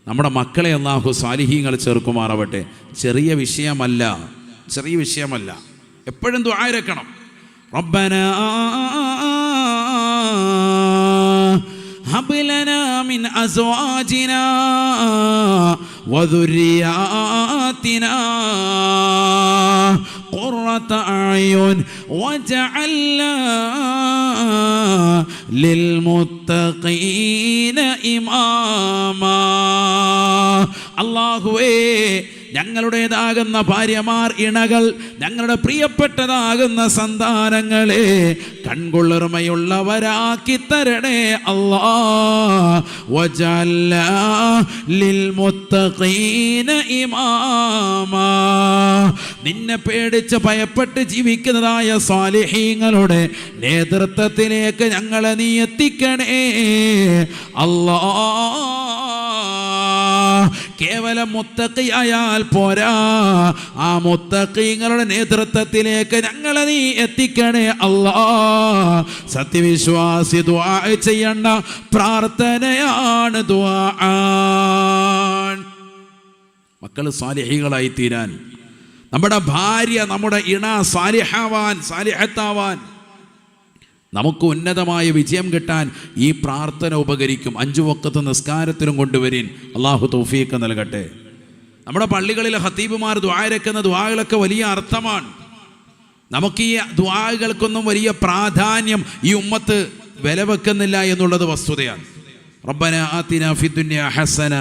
നമ്മുടെ മക്കളെ അല്ലാഹു സാലിഹീങ്ങൾ ചേർക്കുമാറാവട്ടെ. ചെറിയ വിഷയമല്ല. എപ്പോഴും ദുആ ഇരക്കണം. റബ്ബനാ ഹബ് ലനാ മിൻ അസ്വാജിനാ വദുരിയാതിനാ ഖുർറത അയുൻ വജഅൽനാ ലിൽമുത്തഖീന ഇമാമാ. അല്ലാഹുവേ, ഞങ്ങളുടേതാകുന്ന ഭാര്യമാർ, ഇണകൾ, ഞങ്ങളുടെ പ്രിയപ്പെട്ടതാകുന്ന സന്താനങ്ങളെ കൺകുളിർമയുള്ളവരാക്കി തരണേ അല്ലാ. വജഅൽനാ ലിൽമുത്തഖീന ഇമാമാ. നിന്നെ പേടിച്ച് ഭയപ്പെട്ട് ജീവിക്കുന്നതായ സാലിഹീങ്ങളുടെ നേതൃത്വത്തിലേക്ക് ഞങ്ങളെ നീ എത്തിക്കണേ അല്ലാ. കേവലം മുത്തഖിയായാൽ പോരാ, ആ മുത്തഖീങ്ങളുടെ നേതൃത്വത്തിലേക്ക് ഞങ്ങളെ നീ എത്തിക്കണേ അല്ലാ. സത്യവിശ്വാസി ദുആ ചെയ്യേണ്ട പ്രാർത്ഥനയാണ് ദുആ. മക്കൾ സാലിഹികളായി തീരാൻ, നമ്മുടെ ഭാര്യ, നമ്മുടെ ഇണ സാലിഹത്താവാൻ, നമുക്ക് ഉന്നതമായ വിജയം കിട്ടാൻ ഈ പ്രാർത്ഥന ഉപകരിക്കും. 5 വഖ്ത് നിസ്കാരത്തിലും കൊണ്ടുവരീൻ. അള്ളാഹു തൗഫീഖ് നൽകട്ടെ. നമ്മുടെ പള്ളികളിലെ ഖതീബുമാർ ദുആ ഇരക്കുന്ന ദുആകളൊക്കെ വലിയ അർത്ഥമാണ്. നമുക്ക് ഈ ദുആകൾക്കൊന്നും വലിയ പ്രാധാന്യം ഈ ഉമ്മത്ത് വില വെക്കുന്നില്ല എന്നുള്ളത് വസ്തുതയാണ്. റബ്ബനാ ആതിനാ ഫിദ്ദുനിയ ഹസന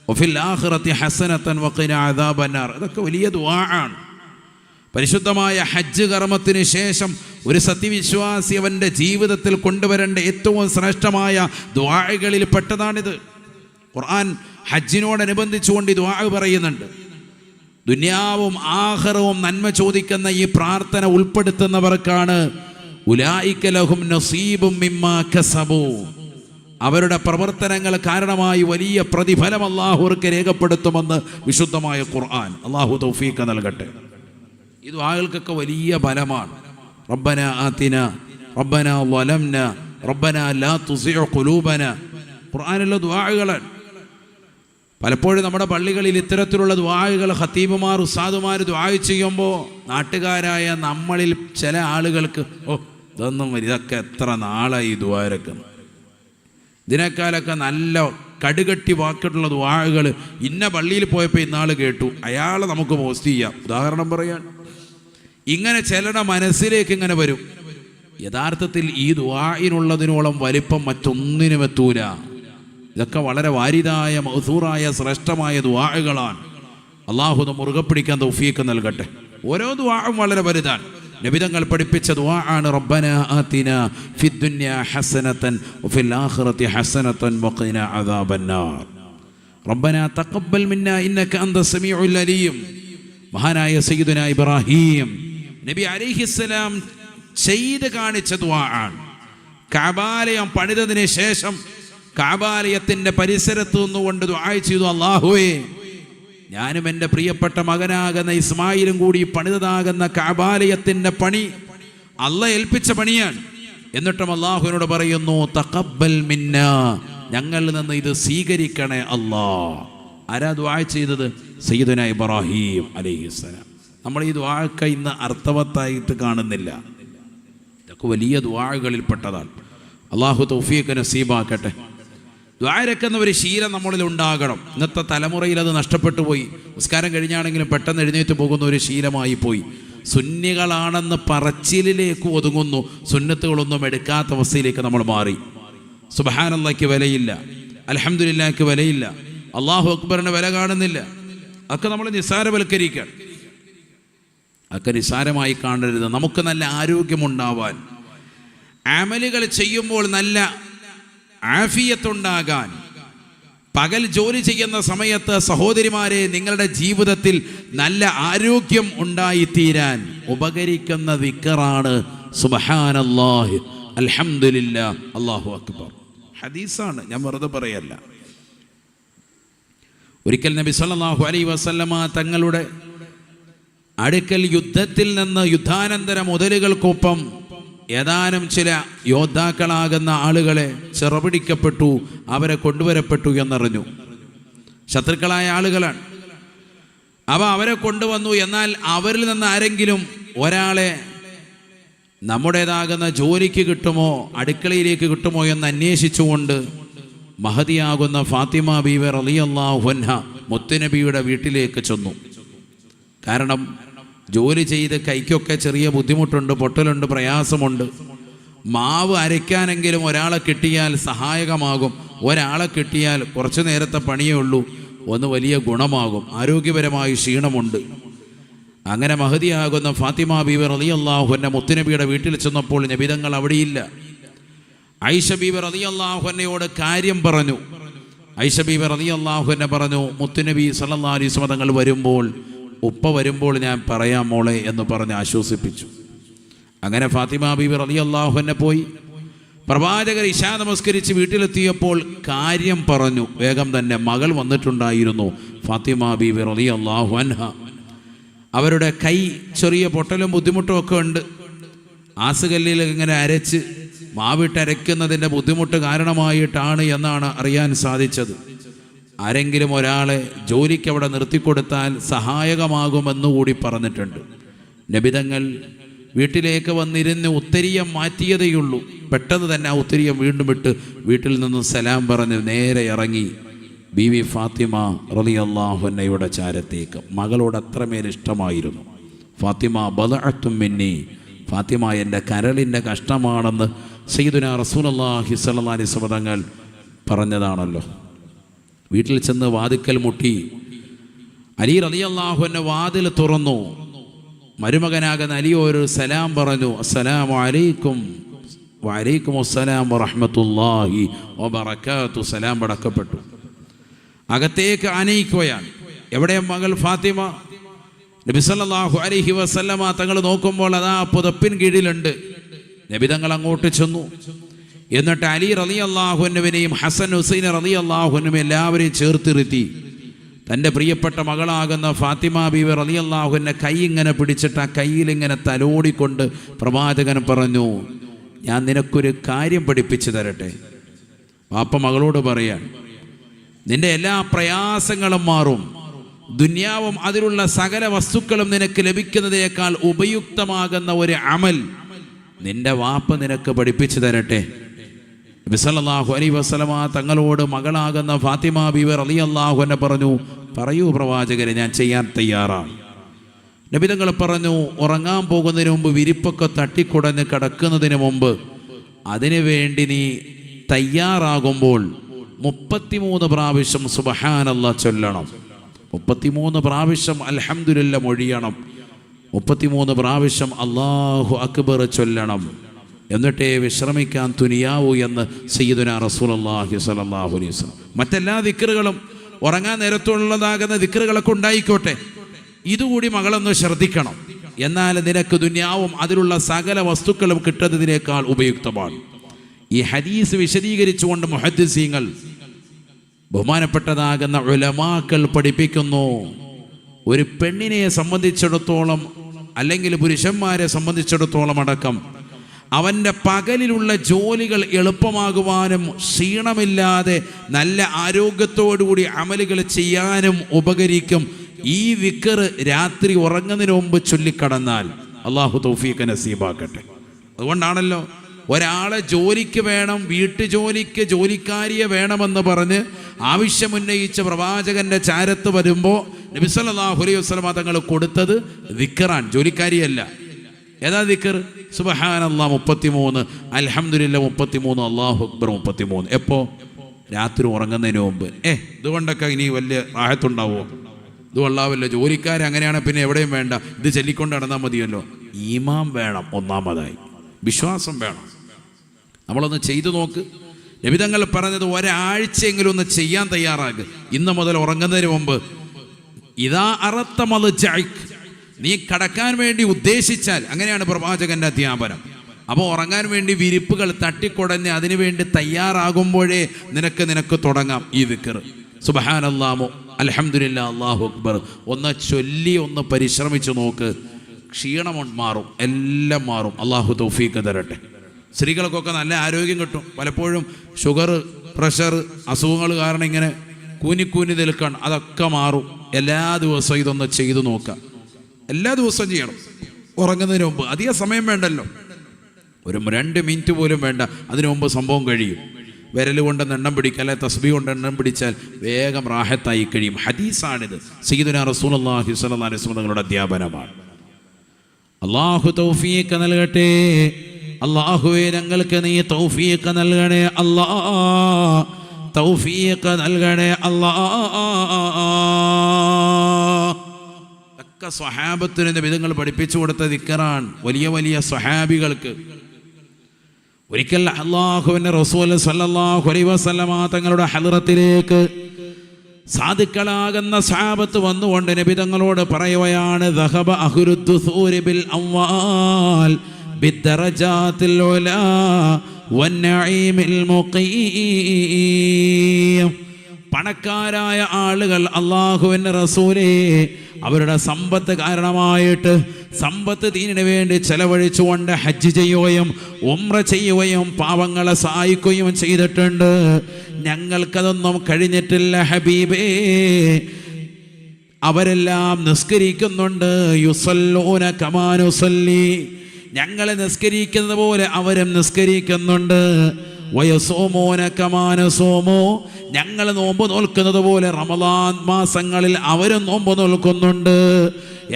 വഫിൽ ആഖിറതി ഹസനതൻ വഖിനാ അദാബന്നാർ. ഇതൊക്കെ വലിയ ദുആ ആണ്. പരിശുദ്ധമായ ഹജ്ജ് കർമ്മത്തിന് ശേഷം ഒരു സത്യവിശ്വാസി അവൻ്റെ ജീവിതത്തിൽ കൊണ്ടുവരേണ്ട ഏറ്റവും ശ്രേഷ്ഠമായ ദുആകളിൽ പെട്ടതാണിത്. ഖുർആൻ ഹജ്ജിനോടനുബന്ധിച്ചുകൊണ്ട് ഈ ദുആ പറയുന്നുണ്ട്. ദുനിയാവും ആഖിറവും നന്മ ചോദിക്കുന്ന ഈ പ്രാർത്ഥന ഉൾപ്പെടുത്തുന്നവർക്കാണ് ഉലൈക ലഹും നസീബും മിമ്മാ കസബു. അവരുടെ പ്രവർത്തനങ്ങൾ കാരണമായി വലിയ പ്രതിഫലം അല്ലാഹുവർക്ക് രേഖപ്പെടുത്തുമെന്ന് വിശുദ്ധമായ ഖുർആൻ. അല്ലാഹു തൗഫീഖ് നൽകട്ടെ. ഈ ദുആകൾക്കൊക്കെ വലിയ ഫലമാണ്. റബ്ബനാ ആതിനാ, റബ്ബനാ വലംനാ, റബ്ബനാ ലാ തുസിഉ ഖുലൂബനാ. ഖുർആനിലുള്ള ദുആകളാണ്. പലപ്പോഴും നമ്മുടെ പള്ളികളിൽ ഇത്തരത്തിലുള്ള ദുആകൾ ഖതീബുമാർ, ഉസ്താദുമാർ ദുആ ചെയ്യുമ്പോൾ നാട്ടുകാരായ നമ്മളിൽ ചില ആളുകൾക്ക് ഇതൊക്കെ എത്ര നാളായി ഈ ദുആ ഇരക്കുന്നു, ഇതിനേക്കാളൊക്കെ നല്ല കടുകട്ടി വാക്കിട്ടുള്ള ദുആകൾ ഇന്ന പള്ളിയിൽ പോയപ്പോൾ ഇന്നാൾ കേട്ടു, അയാളെ നമുക്ക് പോസ്റ്റ് ചെയ്യാം. ഉദാഹരണം പറയാൻ ഇങ്ങനെ ചിലരുടെ മനസ്സിലേക്ക് ഇങ്ങനെ വരും. യഥാർത്ഥത്തിൽ ഈ ദുആഇനുള്ളതിനോളം വലിപ്പം മറ്റൊന്നിനും എത്തൂല. ഇതൊക്കെ വളരെ വാരിദായ മൗസൂറായ ശ്രേഷ്ഠമായ ദുആകളാണ്. അല്ലാഹു മുറുകെ പിടിക്കാൻ തൗഫീഖ് നൽകട്ടെ. ഓരോ ദുആഉം വളരെ വലുതാണ്. നബിതങ്ങൾ പഠിപ്പിച്ച ദുആ ആണ് റബ്ബനാ ആതിനാ ഫിദ്ദുനിയ ഹസനതൻ വഫിൽ ആഖിറതി ഹസനതൻ വഖിനാ അദാബന്നാർ. റബ്ബനാ തഖബ്ബൽ മിന്നാ ഇന്നക അൻത സമീഉൽ അലീം. മഹാനായ സയ്യിദുനാ ഇബ്രാഹിം നബി അലൈഹിസ്സലാം ചെയ്ത് കാണിച്ച ദുആ ആണ്. കഅബാലയം പണിതതിന് ശേഷം കഅബാലയത്തിന്റെ പരിസരത്ത് നിന്നുകൊണ്ട് ദുആ ചെയ്തു, അല്ലാഹുവേ, ഞാനും എൻ്റെ പ്രിയപ്പെട്ട മകനാകുന്ന ഇസ്മായിലും കൂടി പണിതതാകുന്ന കഅബാലയത്തിന്റെ പണി അല്ലാഹ് ഏൽപ്പിച്ച പണിയാണ്. എന്നിട്ടും അല്ലാഹുവിനോട് പറയുന്നു, തഖബ്ബൽ മിന്നാ, ഞങ്ങളിൽ നിന്ന് ഇത് സ്വീകരിക്കണേ അല്ലാഹ്. ആരാ ദുആ ചെയ്തത്? സയ്യിദുനാ ഇബ്രാഹിം അലൈഹിസ്സലാം. നമ്മൾ ഈ ദുആക്ക് ഇന്ന് അർത്ഥവത്തായിട്ട് കാണുന്നില്ല. ഇതൊക്കെ വലിയ ദുആകളിൽപ്പെട്ടതാണ്. അല്ലാഹു തൗഫീഖ് നസീബാക്കട്ടെ. ദുആ ഇരക്കുന്ന ഒരു ശീലം നമ്മളിൽ ഉണ്ടാകണം. ഇന്നത്തെ തലമുറയിൽ അത് നഷ്ടപ്പെട്ടു പോയി. നിസ്കാരം കഴിഞ്ഞാണെങ്കിലും പെട്ടെന്ന് എഴുന്നേറ്റ് പോകുന്ന ഒരു ശീലമായി പോയി. സുന്നികളാണെന്ന് പറച്ചിലിലേക്ക് ഒതുങ്ങുന്നു, സുന്നത്തുകളൊന്നും എടുക്കാത്ത അവസ്ഥയിലേക്ക് നമ്മൾ മാറി. സുബ്ഹാനല്ലാഹ്ക്ക് വിലയില്ല, അൽഹംദുലില്ലാഹ്ക്ക് വിലയില്ല, അല്ലാഹു അക്ബറിന് വില കാണുന്നില്ല. അതൊക്കെ നമ്മൾ നിസ്സാരവൽക്കരിക്കാൻ, അതൊക്കെ നിസ്സാരമായി കാണരുത്. നമുക്ക് നല്ല ആരോഗ്യമുണ്ടാവാൻ, അമലുകൾ ചെയ്യുമ്പോൾ നല്ല ആഫിയത്തുണ്ടാകാൻ, പകൽ ജോലി ചെയ്യുന്ന സമയത്ത് സഹോദരിമാരെ നിങ്ങളുടെ ജീവിതത്തിൽ നല്ല ആരോഗ്യം ഉണ്ടായിത്തീരാൻ ഉപകരിക്കുന്ന ദിക്റാണ് സുബ്ഹാനല്ലാഹ്, അൽഹംദുലില്ലാഹ്, അല്ലാഹു അക്ബർ. ഹദീസാണ്, ഞാൻ വെറുതെ പറയല്ല. ഒരിക്കൽ നബി സല്ലല്ലാഹു അലൈഹി വസല്ലമ തങ്ങളുടെ അടുക്കൽ യുദ്ധത്തിൽ നിന്ന് യുദ്ധാനന്തര മുതലുകൾക്കൊപ്പം ഏതാനും ചില യോദ്ധാക്കളാകുന്ന ആളുകളെ ചെറുപിടിക്കപ്പെട്ടു, അവരെ കൊണ്ടുവരപ്പെട്ടു എന്നറിഞ്ഞു. ശത്രുക്കളായ ആളുകളാണ്. അപ്പോൾ അവരെ കൊണ്ടുവന്നു. എന്നാൽ അവരിൽ നിന്ന് ആരെങ്കിലും ഒരാളെ നമ്മുടേതാകുന്ന ജോലിക്ക് കിട്ടുമോ, അടുക്കളയിലേക്ക് കിട്ടുമോ എന്ന് അന്വേഷിച്ചുകൊണ്ട് മഹദിയാകുന്ന ഫാത്തിമ ബീവി റളിയല്ലാഹു അൻഹ മുത്തുനബിയുടെ വീട്ടിലേക്ക് ചെന്നു. കാരണം ജോലി ചെയ്ത് കൈക്കൊക്കെ ചെറിയ ബുദ്ധിമുട്ടുണ്ട്, പൊട്ടലുണ്ട്, പ്രയാസമുണ്ട്. മാവ് അരയ്ക്കാനെങ്കിലും ഒരാളെ കിട്ടിയാൽ സഹായകമാകും. ഒരാളെ കിട്ടിയാൽ കുറച്ചു നേരത്തെ പണിയേ ഉള്ളൂ, ഒന്ന് വലിയ ഗുണമാകും. ആരോഗ്യപരമായി ക്ഷീണമുണ്ട്. അങ്ങനെ മഹദിയാകുന്ന ഫാത്തിമ ബീവി റളിയല്ലാഹു അൻഹ മുത്തുനബിയുടെ വീട്ടിൽ ചെന്നപ്പോൾ നബിതങ്ങൾ അവിടെയില്ല. ഐഷ ബീവി റളിയല്ലാഹു അൻഹയോട് കാര്യം പറഞ്ഞു. ഐഷ ബീവി റളിയല്ലാഹു അൻഹ പറഞ്ഞു, മുത്തുനബി സല്ലല്ലാഹു അലൈഹി വസല്ലം തങ്ങൾ വരുമ്പോൾ, ഉപ്പ വരുമ്പോൾ ഞാൻ പറയാം മോളെ എന്ന് പറഞ്ഞ് ആശ്വസിപ്പിച്ചു. അങ്ങനെ ഫാത്തിമ ബീവി റളിയല്ലാഹു അൻഹ പോയി. പ്രവാചകർ ഇശാ നമസ്കരിച്ച് വീട്ടിലെത്തിയപ്പോൾ കാര്യം പറഞ്ഞു. വേഗം തന്നെ മകൾ വന്നിട്ടുണ്ടായിരുന്നു, ഫാത്തിമ ബീവി റളിയല്ലാഹു അൻഹ. അവരുടെ കൈ ചെറിയ പൊട്ടലും ബുദ്ധിമുട്ടും ഒക്കെ ഉണ്ട്. ആസുകല്ലിൽ ഇങ്ങനെ അരച്ച് മാവിട്ടരയ്ക്കുന്നതിൻ്റെ ബുദ്ധിമുട്ട് കാരണമായിട്ടാണ് എന്നാണ് അറിയാൻ സാധിച്ചത്. ആരെങ്കിലും ഒരാളെ ജോലിക്ക് അവിടെ നിർത്തിക്കൊടുത്താൽ സഹായകമാകുമെന്നുകൂടി പറഞ്ഞിട്ടുണ്ട്. നബിതങ്ങൾ വീട്ടിലേക്ക് വന്നിരുന്ന് ഉത്തരീയം മാറ്റിയതേയുള്ളൂ. പെട്ടെന്ന് തന്നെ ആ ഉത്തരീയം വീണ്ടും ഇട്ട് വീട്ടിൽ നിന്നും സലാം പറഞ്ഞ് നേരെ ഇറങ്ങി ബീവി ഫാത്തിമ റളിയല്ലാഹു അൻഹയുടെ ചാരത്തേക്ക്. മകളോട് അത്രമേൽ ഇഷ്ടമായിരുന്നു. ഫാത്തിമ ബദഅത്തും മിന്നി, ഫാത്തിമ എൻ്റെ കരളിൻ്റെ കഷ്ണമാണെന്ന് സയ്യിദുനാ റസൂലുള്ളാഹി സ്വല്ലല്ലാഹി അലൈഹി വസല്ലം തങ്ങൾ പറഞ്ഞതാണല്ലോ. വീട്ടിൽ ചെന്ന് വാതിക്കൽ മുട്ടി. അലി റളിയല്ലാഹു അൻഹു വാതിൽ തുറന്നു. മരുമകനാകുന്ന അലി ഒരു സലാം പറഞ്ഞു. അസ്സലാമു അലൈക്കും. വഅലൈക്കും അസ്സലാം വറഹ്മത്തുള്ളാഹി വബറകാതുഹു. സലാം പടക്കപ്പെട്ടു. അകത്തേക്ക് ആനയിക്കുകയാണ്. എവിടെ മകൾ ഫാത്തിമ? നബി സല്ലല്ലാഹു അലൈഹി വസല്ലമ തങ്ങൾ നോക്കുമ്പോൾ അതാ പുതപ്പിൻ കീഴിലുണ്ട്. നബി തങ്ങൾ അങ്ങോട്ട് ചെന്നു. എന്നിട്ട് അലി റളിയല്ലാഹു അൻഹുവിനെയും ഹസൻ ഹുസൈൻ റളിയല്ലാഹു അൻഹുവിനെയും എല്ലാവരെയും ചേർത്തിരുത്തി. തൻ്റെ പ്രിയപ്പെട്ട മകളാകുന്ന ഫാത്തിമ ബീവി റളിയല്ലാഹു അൻഹ കൈ ഇങ്ങനെ പിടിച്ചിട്ട് ആ കയ്യിലിങ്ങനെ തലോടിക്കൊണ്ട് പ്രവാചകൻ പറഞ്ഞു, ഞാൻ നിനക്കൊരു കാര്യം പഠിപ്പിച്ചു തരട്ടെ. വാപ്പ മകളോട് പറയാൻ, നിന്റെ എല്ലാ പ്രയാസങ്ങളും മാറും. ദുനിയാവും അതിലുള്ള സകല വസ്തുക്കളും നിനക്ക് ലഭിക്കുന്നതിനേക്കാൾ ഉപയുക്തമാകുന്ന ഒരു അമൽ നിന്റെ വാപ്പ നിനക്ക് പഠിപ്പിച്ചു തരട്ടെ. നബി സല്ലല്ലാഹു അലൈഹി വസല്ലമ തങ്ങളോട് മകളാകുന്ന ഫാത്തിമ ബീവി റളിയല്ലാഹു അൻഹ പറഞ്ഞു, പറയൂ പ്രവാചകരെ, ഞാൻ ചെയ്യാൻ തയ്യാറാണ്. നബി തങ്ങൾ പറഞ്ഞു, ഉറങ്ങാൻ പോകുന്നതിന് മുമ്പ് വിരിപ്പൊക്കെ തട്ടിക്കുടഞ്ഞ് കിടക്കുന്നതിന് മുമ്പ് അതിനു വേണ്ടി നീ തയ്യാറാകുമ്പോൾ 33 പ്രാവശ്യം സുബ്ഹാനല്ലാഹ് ചൊല്ലണം. 33 പ്രാവശ്യം അൽഹംദുലില്ലാഹ് മൊഴിയണം. 33 പ്രാവശ്യം അല്ലാഹു അക്ബർ ചൊല്ലണം. എന്നിട്ടേ വിശ്രമിക്കാൻ തുനിയാവൂ എന്ന് സയ്യിദുനാ റസൂലുള്ളാഹി സ്വല്ലല്ലാഹു അലൈഹി വസല്ലം. മറ്റെല്ലാ ദിക്റുകളും ഉറങ്ങാൻ നേരത്തുള്ളതാകുന്ന ദിക്റുകളൊക്കെ ഉണ്ടായിക്കോട്ടെ, ഇതുകൂടി മകളൊന്ന് ശ്രദ്ധിക്കണം. എന്നാൽ നിനക്ക് ദുനിയാവും അതിലുള്ള സകല വസ്തുക്കളും കിട്ടുന്നതിനേക്കാൾ ഉപയുക്തമാണ്. ഈ ഹദീസ് വിശദീകരിച്ചുകൊണ്ട് മുഹദ്ദിസീങ്ങൾ, ബഹുമാനപ്പെട്ടതാകുന്ന ഉലമാക്കൾ പഠിപ്പിക്കുന്നു, ഒരു പെണ്ണിനെ സംബന്ധിച്ചിടത്തോളം അല്ലെങ്കിൽ പുരുഷന്മാരെ സംബന്ധിച്ചിടത്തോളം അടക്കം അവൻ്റെ പകലിലുള്ള ജോലികൾ എളുപ്പമാകുവാനും ക്ഷീണമില്ലാതെ നല്ല ആരോഗ്യത്തോടുകൂടി അമലുകൾ ചെയ്യാനും ഉപകരിക്കും ഈ ദിക്ർ രാത്രി ഉറങ്ങുന്നതിന് മുമ്പ് ചൊല്ലിക്കടന്നാൽ. അള്ളാഹു തൗഫീഖ് നസീബാക്കട്ടെ. അതുകൊണ്ടാണല്ലോ ഒരാളെ ജോലിക്ക് വേണം, വീട്ടുജോലിക്ക് ജോലിക്കാരിയെ വേണമെന്ന് പറഞ്ഞ് ആവശ്യമുന്നയിച്ച പ്രവാചകന്റെ ചാരത്ത് വരുമ്പോൾ നബി സല്ലല്ലാഹു അലൈഹി വസല്ലം തങ്ങൾ കൊടുത്തത് ദിക്റാൻ, ജോലിക്കാരിയല്ല. ഏതാ ദിക്ർ? സുബ്ഹാനല്ലാഹ് 33, അൽഹംദുലില്ലാഹ് 33, അല്ലാഹു അക്ബർ 33. എപ്പോ? രാത്രി ഉറങ്ങുന്നതിന് മുമ്പ്. ഇതുകൊണ്ടൊക്കെ ഇനി വലിയ റാഹത്തുണ്ടാവോ? ഇത് കൊള്ളാവല്ലോ. ജോലിക്കാർ അങ്ങനെയാണ്, പിന്നെ എവിടെയും വേണ്ട, ഇത് ചൊല്ലിക്കൊണ്ട് നടന്നാൽ മതിയല്ലോ. ഈമാൻ വേണം, ഒന്നാമതായി വിശ്വാസം വേണം. നമ്മളൊന്ന് ചെയ്തു നോക്ക്. നബി തങ്ങൾ പറഞ്ഞത് ഒരാഴ്ചയെങ്കിലും ഒന്ന് ചെയ്യാൻ തയ്യാറാക്ക്. ഇന്ന് മുതൽ ഉറങ്ങുന്നതിന് മുമ്പ് ഇദാ അറത്ത മൽജഅക്, നീ കടക്കാൻ വേണ്ടി ഉദ്ദേശിച്ചാൽ, അങ്ങനെയാണ് പ്രവാചകന്റെ അധ്യാപനം. അപ്പോൾ ഉറങ്ങാൻ വേണ്ടി വിരിപ്പുകൾ തട്ടിക്കുടഞ്ഞ് അതിനുവേണ്ടി തയ്യാറാകുമ്പോഴേ നിനക്ക് തുടങ്ങാം ഈ ദിക്ർ. സുബ്ഹാനല്ലാഹ്, അൽഹംദുലില്ലാഹ്, അല്ലാഹു അക്ബർ ഒന്ന് ചൊല്ലി ഒന്ന് പരിശ്രമിച്ചു നോക്ക്. ക്ഷീണം മാറും, എല്ലാം മാറും. അല്ലാഹു തൗഫീഖ് തരട്ടെ. സ്ത്രീകൾക്കൊക്കെ നല്ല ആരോഗ്യം കിട്ടും. പലപ്പോഴും ഷുഗർ, പ്രഷർ അസുഖങ്ങൾ കാരണം ഇങ്ങനെ കൂനി നിൽക്കണം, അതൊക്കെ മാറും. എല്ലാ ദിവസവും ഇതൊന്ന് ചെയ്തു നോക്കാം. എല്ലാ ദിവസവും ചെയ്യണം. ഉറങ്ങുന്നതിന് മുമ്പ് അധികം സമയം വേണ്ടല്ലോ, ഒരു 2 മിനിറ്റ് പോലും വേണ്ട, അതിനു മുമ്പ് സംഭവം കഴിയും. വിരൽ കൊണ്ടെന്ന് എണ്ണം പിടിക്കുക, അല്ലെ തസ്ബീഹ് കൊണ്ട് എണ്ണം പിടിച്ചാൽ വേഗം റാഹത്തായി കഴിയും. ഹദീസാണിത്. സയ്യിദുനാ റസൂലുള്ളാഹി സ്വല്ലല്ലാഹു അലൈഹി വസല്ലം തങ്ങളുടെ അധ്യാപനമാണ്. അല്ലാഹു തൗഫീഖ് നൽകട്ടെ. അല്ലാഹുവേ ഞങ്ങൾക്ക് നീ തൗഫീഖ് നൽകണേ അല്ലാഹ്, തൗഫീഖ് നൽകണേ അല്ലാഹ്. ഒക്കെ സ്വഹാബത്തിന് നബിതങ്ങൾ പഠിപ്പിച്ചു കൊടുത്ത ദിക്റാൻ. വലിയ വലിയ സ്വഹാബികൾക്ക് ഒരിക്കൽ അല്ലാഹുവിൻ്റെ റസൂൽ സല്ലല്ലാഹു അലൈഹി വസല്ലമ തങ്ങളുടെ ഹദ്റത്തിലേക്ക് സാദിക്കളാകുന്ന സ്വഹാബത്ത് വന്നുകൊണ്ട് നബി തങ്ങളോട് പറയുകയാണ്, ദഹബ അഹ്ലുദ്ദുസൂരി ബിൽ അംവാൽ ബിദ്ദറജാത്തിൽ ഉലാ വന്നഈമിൽ മുഖീം. പണക്കാരായ ആളുകൾ അല്ലാഹുവിൻ്റെ റസൂലേ അവരുടെ സമ്പത്ത് കാരണമായിട്ട് സമ്പത്ത് ദീനിനു വേണ്ടി ചെലവഴിച്ചുകൊണ്ട് ഹജ്ജ് ചെയ്യുകയും ഉംറ ചെയ്യുകയും പാവങ്ങളെ സഹായിക്കുകയും ചെയ്തിട്ടുണ്ട്. ഞങ്ങൾക്കതൊന്നും കഴിഞ്ഞിട്ടില്ല ഹബീബേ. അവരെല്ലാം നിസ്കരിക്കുന്നുണ്ട്. യുസല്ലൂന കമാ നുസല്ലി, ഞങ്ങളെ നിസ്കരിക്കുന്നത് പോലെ അവരും നിസ്കരിക്കുന്നുണ്ട്. വയസോമോന കമാ നസൂമു, ഞങ്ങൾ നോമ്പ് നോൽക്കുന്നത് പോലെ റമളാൻ മാസങ്ങളിൽ അവരും നോമ്പ് നോൽക്കുന്നുണ്ട്.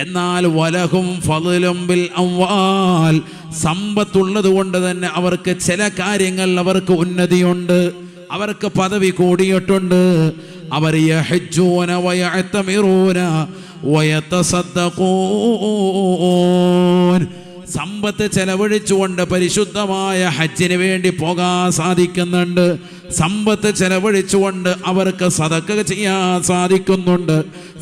എന്നാൽ വലഹും ഫളലും ബിൽ അംവാൽ, സമ്പത്തുള്ളത് കൊണ്ട് തന്നെ അവർക്ക് ചില കാര്യങ്ങൾ അവർക്ക് ഉന്നതിയുണ്ട്, അവർക്ക് പദവി കൂടിയിട്ടുണ്ട്. അവർ യഹജ്ജൂന വയഅ്തമിറൂന വയതസദ്ദഖൂൻ, സമ്പത്ത് ചെലവഴിച്ചുകൊണ്ട് പരിശുദ്ധമായ ഹജ്ജിന് വേണ്ടി പോകാൻ സാധിക്കുന്നുണ്ട്. സമ്പത്ത് ചെലവഴിച്ചുകൊണ്ട് അവർക്ക് സദഖ ചെയ്യാൻ സാധിക്കുന്നുണ്ട്.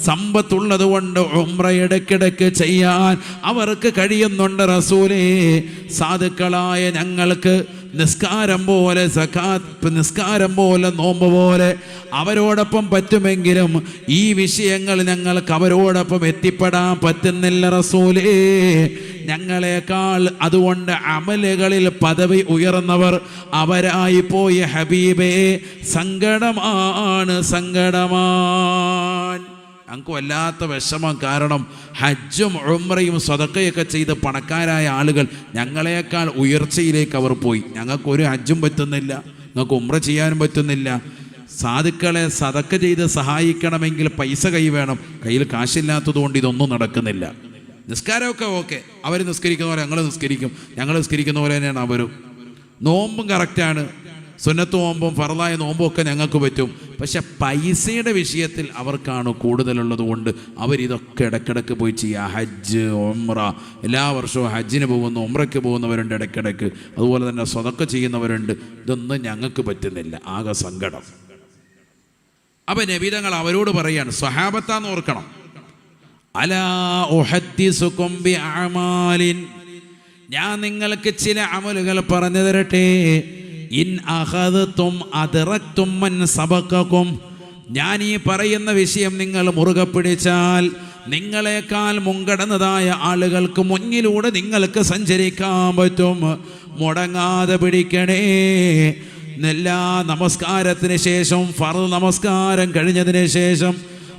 സമ്പത്തുള്ളത് കൊണ്ട് ഉംറ ഇടയ്ക്കിടയ്ക്ക് ചെയ്യാൻ അവർക്ക് കഴിയുന്നുണ്ട്. റസൂലേ, സാധുക്കളായ ഞങ്ങൾക്ക് നിസ്കാരം പോലെ സകാത്ത്, നിസ്കാരം പോലെ നോമ്പ് പോലെ അവരോടൊപ്പം പറ്റുമെങ്കിലും ഈ വിഷയങ്ങൾ ഞങ്ങൾക്ക് അവരോടൊപ്പം എത്തിപ്പെടാൻ പറ്റുന്നില്ല റസൂലേ. ഞങ്ങളെക്കാൾ അതുകൊണ്ട് അമലുകളിൽ പദവി ഉയർന്നവർ അവരായി പോയ ഹബീബേ, സങ്കടമാണ്, സങ്കടമാണ്. ഞങ്ങൾക്ക് വല്ലാത്ത വിഷമം. കാരണം ഹജ്ജും ഉംറയും സദഖയൊക്കെ ചെയ്ത് പണക്കാരായ ആളുകൾ ഞങ്ങളെക്കാൾ ഉയർച്ചയിലേക്ക് അവർ പോയി. ഞങ്ങൾക്കൊരു ഹജ്ജും പറ്റുന്നില്ല, ഞങ്ങൾക്ക് ഉംറ ചെയ്യാനും പറ്റുന്നില്ല. സാധുക്കളെ സദഖ ചെയ്ത് സഹായിക്കണമെങ്കിൽ പൈസ കൈ വേണം, കയ്യിൽ കാശില്ലാത്തത് കൊണ്ട് ഇതൊന്നും നടക്കുന്നില്ല. നിസ്കാരമൊക്കെ ഓക്കെ, അവർ നിസ്കരിക്കുന്ന പോലെ ഞങ്ങൾ നിസ്കരിക്കും, ഞങ്ങൾ നിസ്കരിക്കുന്ന പോലെ തന്നെയാണ് അവരും. നോമ്പും കറക്റ്റാണ്, സുന്നത്ത് നോമ്പും ഫർളായ നോമ്പും ഒക്കെ ഞങ്ങൾക്ക് പറ്റും. പക്ഷെ പൈസയുടെ വിഷയത്തിൽ അവർക്കാണ് കൂടുതലുള്ളത് കൊണ്ട് അവരിതൊക്കെ ഇടയ്ക്കിടയ്ക്ക് പോയി ചെയ്യുക. ഹജ്ജ് ഉംറ, എല്ലാ വർഷവും ഹജ്ജിന് പോകുന്നു, ഉംറയ്ക്ക് പോകുന്നവരുണ്ട് ഇടയ്ക്കിടയ്ക്ക്, അതുപോലെ തന്നെ സ്വതക്ക ചെയ്യുന്നവരുണ്ട്. ഇതൊന്നും ഞങ്ങൾക്ക് പറ്റുന്നില്ല, ആകെ സങ്കടം. അപ്പം നബിതങ്ങൾ അവരോട് പറയാണ്, സ്വഹാബത്താന്ന് ഓർക്കണം, അലാ ഉഹദ്ദിസുകും ബിഅമാലിൻ, ഞാൻ നിങ്ങൾക്ക് ചില അമലുകൾ പറഞ്ഞു തരട്ടെ. ഇൻ അഖദതും അദ്റക്തും മൻ സബഖകും, ഞാൻ ഈ പറയുന്ന വിഷയം നിങ്ങൾ മുറുകെ പിടിച്ചാൽ നിങ്ങളെക്കാൾ മുൻകടന്നതായ ആളുകൾക്ക് മുന്നിലൂടെ നിങ്ങൾക്ക് സഞ്ചരിക്കാൻ പറ്റും. മുടങ്ങാതെ പിടിക്കണേ. എല്ലാ നമസ്കാരത്തിന് ശേഷം, ഫർദ് നമസ്കാരം കഴിഞ്ഞതിന് ശേഷം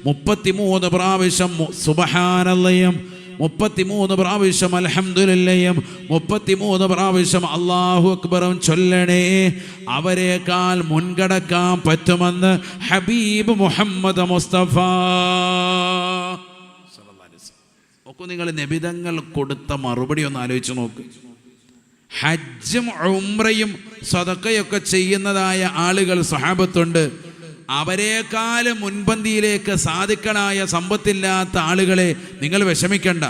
33 പ്രാവശ്യം സുബ്ഹാനല്ലയും, 33 പ്രാവശ്യം അൽഹംദുലില്ലയും, 33 പ്രാവശ്യം അല്ലാഹു അക്ബറും ചൊല്ലണേ. അവരെക്കാൾ മുൻകടക്കാൻ പറ്റുമെന്ന് ഹബീബ് മുഹമ്മദ് മുസ്തഫ. നോക്കൂ, നിങ്ങൾ നബിതങ്ങൾ കൊടുത്ത മറുപടി ഒന്ന് ആലോചിച്ച് നോക്ക്. ഹജ്ജും ഉംറയും സദഖയൊക്കെ ചെയ്യുന്നതായ ആളുകൾ സ്വഹാബത്തുണ്ട്. അവരെക്കാൾ മുൻപന്തിയിലേക്ക് സാധുക്കളായ സമ്പത്തില്ലാത്ത ആളുകളെ നിങ്ങൾ വിഷമിക്കണ്ട.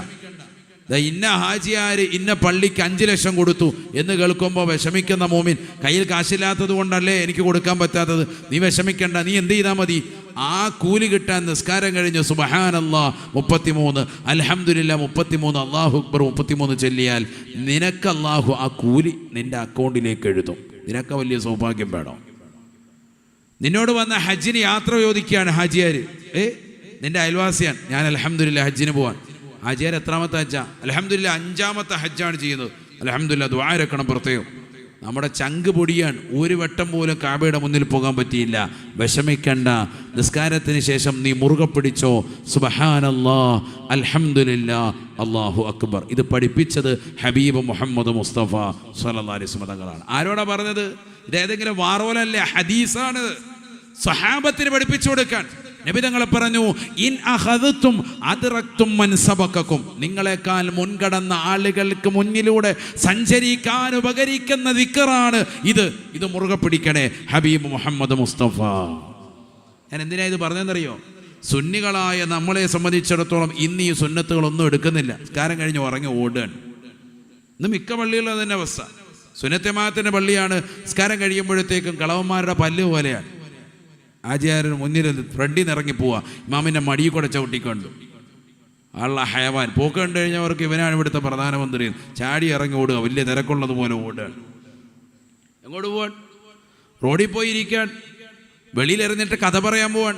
ഇന്ന ഹാജിയാര് ഇന്ന പള്ളിക്ക് 5 ലക്ഷം കൊടുത്തു എന്ന് കേൾക്കുമ്പോൾ വിഷമിക്കുന്ന മോമിൻ, കയ്യിൽ കാശില്ലാത്തത് കൊണ്ടല്ലേ എനിക്ക് കൊടുക്കാൻ പറ്റാത്തത്, നീ വിഷമിക്കണ്ട. നീ എന്ത് ചെയ്താൽ മതി, ആ കൂലി കിട്ടാൻ നിസ്കാരം കഴിഞ്ഞ് സുബ്ഹാനല്ലാഹ് 33, അൽഹംദുലില്ലാ 33, അല്ലാഹു അക്ബർ 33 ചൊല്ലിയാൽ നിനക്ക് അല്ലാഹു ആ കൂലി നിന്റെ അക്കൗണ്ടിലേക്ക് എഴുതും. നിനക്ക് വലിയ സൗഭാഗ്യം വേണം. നിന്നോട് വന്ന ഹജ്ജിന് യാത്ര ചോദിക്കുകയാണ് ഹാജിയാർ, നിന്റെ അയൽവാസിയാണ്, ഞാൻ അൽഹംദുലില്ലാ ഹജ്ജിന് പോവാൻ. ഹാജിയാർ എത്രാമത്തെ ഹജ്ജാ? അൽഹംദുലില്ലാ 5ാമത്തെ ഹജ്ജാണ് ചെയ്യുന്നത്. അൽഹംദുലില്ലാ ദുആ ഇറക്കണം പ്രത്യേകം. നമ്മുടെ ചങ്ക് പൊടിയാൻ. ഒരു വട്ടം പോലും കാബയുടെ മുന്നിൽ പോകാൻ പറ്റിയില്ല. വിഷമിക്കണ്ട, നിസ്കാരത്തിന് ശേഷം നീ മുറുകെ പിടിച്ചോ, സുബ്ഹാനല്ലാഹ്, അൽഹംദുലില്ലാഹ്, അല്ലാഹു അക്ബർ. ഇത് പഠിപ്പിച്ചത് ഹബീബ് മുഹമ്മദ് മുസ്തഫ സ്വല്ലല്ലാഹു അലൈഹി വസല്ലം തങ്ങളാണ്. ആരോടാ പറഞ്ഞത്? ഇത് ഏതെങ്കിലും വാറോലല്ല, ഹദീസാണ്. സഹാബത്തിന് പഠിപ്പിച്ചു കൊടുക്കാൻ നബി തങ്ങൾ പറഞ്ഞു, ഇൻ അഖദതും അദ്റക്തും മൻ സബഖകും, നിങ്ങളെക്കാൾ മുൻകടന്ന ആളുകൾക്ക് മുന്നിലൂടെ സഞ്ചരിക്കാൻ ഉപകരിക്കുന്ന ദിക്റാണ് ഇത്. ഇത് മുറുകെ പിടിക്കണേ ഹബീബ് മുഹമ്മദ് മുസ്തഫ. ഞാൻ എന്തിനാ ഇത് പറഞ്ഞതെന്നറിയോ? സുന്നികളായ നമ്മളെ സംബന്ധിച്ചിടത്തോളം ഇന്ന് ഈ സുന്നത്തുകളൊന്നും എടുക്കുന്നില്ല. നിസ്കാരം കഴിഞ്ഞ് ഉറങ്ങി ഓടുകയാണ്. ഇന്ന് മിക്ക പള്ളികളിലും തന്നെ അവസ്ഥ. സുന്നത്തമാത്തിൻ്റെ പള്ളിയാണ്. നിസ്കാരം കഴിയുമ്പോഴത്തേക്കും കളവന്മാരുടെ പല്ല് പോലെയാണ്. ആചാര്യന് മുന്നിൽ ഫ്രണ്ടിൽ നിന്ന് ഇറങ്ങി പോവുക, ഇമാമിൻ്റെ മടിയിൽ കൂടെ ചവിട്ടിക്കൊണ്ട്. ആളുടെ ഹയവാൻ പോക്ക് കണ്ടു കഴിഞ്ഞവർക്ക് ഇവനാണ് ഇവിടുത്തെ പ്രധാനമന്ത്രി. ചാടി ഇറങ്ങി ഓടുക, വലിയ തിരക്കുള്ളതുപോലെ ഓടുകയാണ്. എങ്ങോട്ട് പോവാൻ? റോഡിൽ പോയി ഇരിക്കാൻ, വെളിയിലെറിഞ്ഞിട്ട് കഥ പറയാൻ പോവാൻ.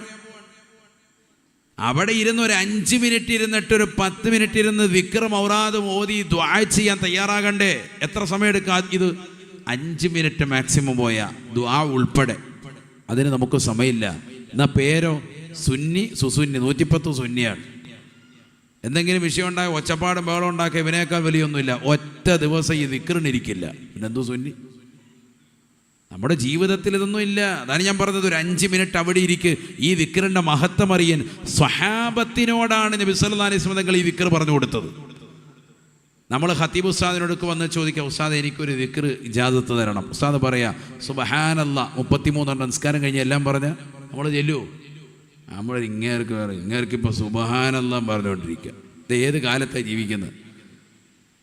അവിടെ ഇരുന്ന് ഒരു 5 മിനിറ്റ് ഇരുന്നിട്ട് ഒരു 10 മിനിറ്റ് ഇരുന്ന് ദിക്ർ ഔറാദ് ഓതി ദുആ ചെയ്യാൻ തയ്യാറാകണ്ടേ? എത്ര സമയം എടുക്കാം ഇത്? 5 മിനിറ്റ് മാക്സിമം പോയാൽ ദുആ ഉൾപ്പെടെ. അതിന് നമുക്ക് സമയമില്ല. എന്നാൽ പേരോ സുന്നി, സുസുന്നി, 110 സുന്നിയാണ്. എന്തെങ്കിലും വിഷയം ഉണ്ടായ ഒച്ചപ്പാടും ബഹളം ഉണ്ടാക്കിയ ഇവനേക്കാൾ വലിയൊന്നുമില്ല. ഒറ്റ ദിവസം ഈ ദിക്റിനിരിക്കില്ല. പിന്നെന്തോ സുന്നി? നമ്മുടെ ജീവിതത്തിൽ ഇതൊന്നും ഇല്ല. അതാണ് ഞാൻ പറഞ്ഞത്, ഒരു 5 മിനിറ്റ് അവിടെ ഇരിക്ക്, ഈ ദിക്റിൻ്റെ മഹത്വം അറിയാൻ. സ്വഹാബത്തിനോടാണ് നബി സല്ലല്ലാഹു അലൈഹി വസല്ലം തങ്ങൾ ഈ ദിക്ർ പറഞ്ഞു കൊടുത്തത്. നമ്മൾ ഖത്തീബ് ഉസ്താദിനോടൊക്കെ വന്ന് ചോദിക്കാം, ഉസ്താദ് എനിക്കൊരു ദിക്ർ ഇജാസത്ത് തരണം. ഉസ്താദ് പറയാ സുബ്ഹാനല്ലാഹ് 33 നിസ്കാരം കഴിഞ്ഞ് എല്ലാം പറഞ്ഞ നമ്മൾ ചെല്ലുമോ? നമ്മൾ ഇങ്ങേർക്ക് ഇപ്പോൾ സുബ്ഹാനല്ലാഹ് പറഞ്ഞുകൊണ്ടിരിക്കുക. ഇത് ഏത് കാലത്താണ് ജീവിക്കുന്നത്?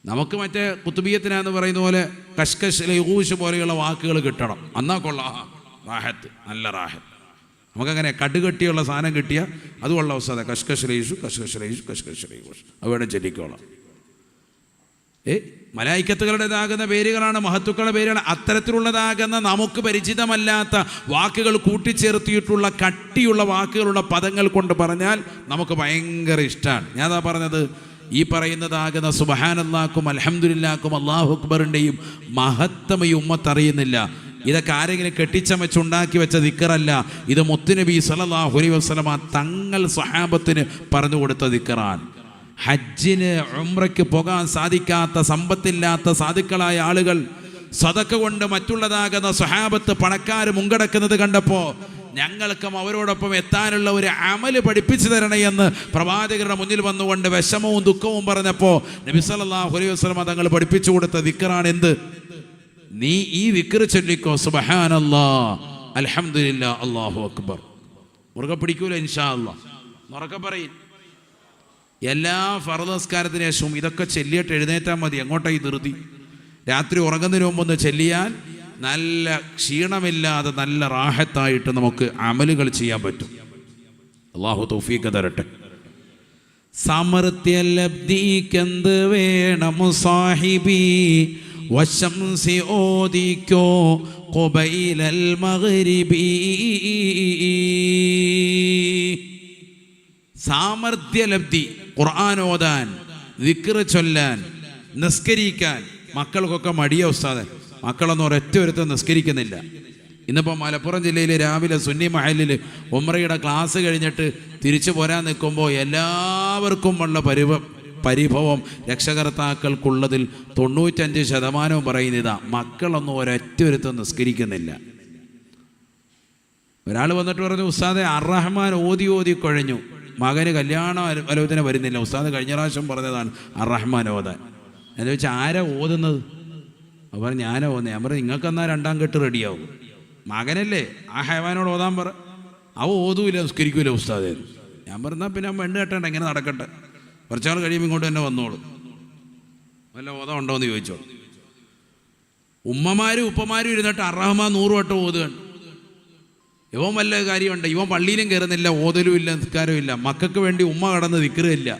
നമുക്ക് മറ്റേ കുത്തുബിയത്തിനാന്ന് പറയുന്ന പോലെ കഷ്കഷ് ലയൂഷ് പോലെയുള്ള വാക്കുകൾ കിട്ടണം. എന്നാ കൊള്ളാം, റാഹത്ത്, നല്ല റാഹത്ത്. നമുക്കങ്ങനെ കടുകെട്ടിയുള്ള സാധനം കിട്ടിയാൽ അത് കൊള്ളാം ഉസ്താദെ. കഷ്കഷ് ലയൂഷു, കഷ്കഷ് ലയൂഷു, കഷ്കഷ് ലയൂഷ്, അവിടെ ചൊല്ലിക്കോളാം. മലായിക്കത്തുകളുടേതാകുന്ന പേരുകളാണ്, മഹത്തുക്കളുടെ പേരുകളാണ്. അത്തരത്തിലുള്ളതാകുന്ന നമുക്ക് പരിചിതമല്ലാത്ത വാക്കുകൾ കൂട്ടിച്ചേർത്തിയിട്ടുള്ള കട്ടിയുള്ള വാക്കുകളുള്ള പദങ്ങൾ കൊണ്ട് പറഞ്ഞാൽ നമുക്ക് ഭയങ്കര ഇഷ്ടമാണ്. ഞാൻ അതാ പറഞ്ഞത്, ഈ പറയുന്നതാകുന്ന സുബ്ഹാനല്ലാഹും അൽഹംദുലില്ലാഹും അല്ലാഹു അക്ബറിൻ്റെയും മഹത്വം ഈ ഉമ്മത്ത് അറിയുന്നില്ല. ഇതൊക്കെ ആരെങ്കിലും കെട്ടിച്ചമച്ചുണ്ടാക്കി വെച്ച ദിക്റല്ല. ഇത് മുത്തുനബി സല്ലല്ലാഹു അലൈഹി വസല്ലമ തങ്ങൾ സ്വഹാബത്തിന് പറഞ്ഞു കൊടുത്ത ദിക്റാണ്. ഹജ്ജിന് ഉംറയ്ക്ക് പോകാൻ സാധിക്കാത്ത, സമ്പത്തില്ലാത്ത സാധുക്കളായ ആളുകൾ സദക്ക കൊണ്ട് മറ്റുള്ളതാകുന്ന സ്വഹാബത്ത് പണക്കാർ മുങ്കടക്കുന്നത് കണ്ടപ്പോൾ ഞങ്ങൾക്കും അവരോടൊപ്പം എത്താനുള്ള ഒരു അമല് പഠിപ്പിച്ചു തരണേ എന്ന് പ്രവാചകരുടെ മുന്നിൽ വന്നുകൊണ്ട് വിഷമവും ദുഃഖവും പറഞ്ഞപ്പോൾ നബി സല്ലല്ലാഹു അലൈഹി വസല്ലം തങ്ങൾ പഠിപ്പിച്ചു കൊടുത്ത ദിക്റാണ് എന്ത്? നീ ഈ ദിക്ർ ചൊല്ലിക്കോ, സുബ്ഹാനല്ലാഹ്, അൽഹംദുലില്ലാഹ്, അല്ലാഹു അക്ബർ. മുറുകെ പിടിക്കൂല ഇൻഷാ അല്ലാഹ്, ഉറക്കെ പറയും. എല്ലാ ഫർദ് നിസ്കാരത്തിന് ശേഷവും ഇതൊക്കെ ചെല്ലിയിട്ട് എഴുന്നേറ്റാൽ മതി. എങ്ങോട്ടായി ധൃതി? രാത്രി ഉറങ്ങുന്നതിന് മുമ്പൊന്ന് ചെല്ലിയാൽ നല്ല ക്ഷീണമില്ലാതെ നല്ല റാഹത്തായിട്ട് നമുക്ക് അമലുകൾ ചെയ്യാൻ പറ്റും. അല്ലാഹു തൗഫീഖ് തരട്ടെ. സമൃദ്ധ്യലബ്ധിക്കെന്ത് വേണം സാഹിബി, വശംസി ഓദിക്കോ ഖുബൈലൽ മഗ്രിബി. സാമർഥ്യലബ്ധി, ഖുർആൻ ഓതാൻ, ദിക്ർ ചൊല്ലാൻ, നിസ്കരിക്കാൻ മക്കൾക്കൊക്കെ മടിയ ഉസ്താദ്. മക്കളൊന്നും ഒരൊറ്റ ഒരുത്തം നിസ്കരിക്കുന്നില്ല. ഇന്നിപ്പോൾ മലപ്പുറം ജില്ലയിൽ രാവിലെ സുന്നി മഹലിൽ ഉംറയുടെ ക്ലാസ് കഴിഞ്ഞിട്ട് തിരിച്ചു പോരാൻ നിൽക്കുമ്പോൾ എല്ലാവർക്കും ഉള്ള പരിഭവം രക്ഷകർത്താക്കൾക്കുള്ളതിൽ 95% പറയുന്നതാ, മക്കളൊന്നും ഒരൊറ്റ ഒരുത്തം നിസ്കരിക്കുന്നില്ല. ഒരാൾ വന്നിട്ട് പറഞ്ഞു, ഉസ്താദെ അർറഹ്മാൻ ഓതി കുഴഞ്ഞു, മകന് കല്യാണ ആലോചന വരുന്നില്ല. ഉസ്താദ് കഴിഞ്ഞ പ്രാവശ്യം പറഞ്ഞതാണ് അർറഹ്മാൻ ഓതാൻ. എന്ന് വെച്ചാൽ ആരാ ഓതുന്നത്? അപ്പോൾ ഞാനാ ഓതുന്നത്. ഞാൻ പറഞ്ഞു നിങ്ങൾക്കെന്നാൽ 2ാം കെട്ട് റെഡിയാവും. മകനല്ലേ, ആ ഹൈവാനോട് ഓതാൻ പറ. അവ ഓതൂല, നിസ്കരിക്കൂല ഉസ്താദേ. ഞാൻ പറഞ്ഞാൽ പിന്നെ പെണ്ണ് കെട്ടണ്ട, ഇങ്ങനെ നടക്കട്ടെ, കുറച്ചാൾ കഴിയുമ്പോൾ ഇങ്ങോട്ട് തന്നെ വന്നോളൂ, വല്ല ഓതം ഉണ്ടോ എന്ന് ചോദിച്ചോളൂ. ഉമ്മമാരും ഉപ്പമാരും ഇരുന്നിട്ട് അർറഹ്മാൻ 100 വട്ടം ഓതുകയാണ്. ഇവൻ വല്ല കാര്യമുണ്ട്? ഇവൻ പള്ളിയിലും കയറുന്നില്ല, ഓതലും ഇല്ല, നിസ്കാരവും ഇല്ല. മക്കൾക്ക് വേണ്ടി ഉമ്മ കടന്ന് ദിക്റില്ല,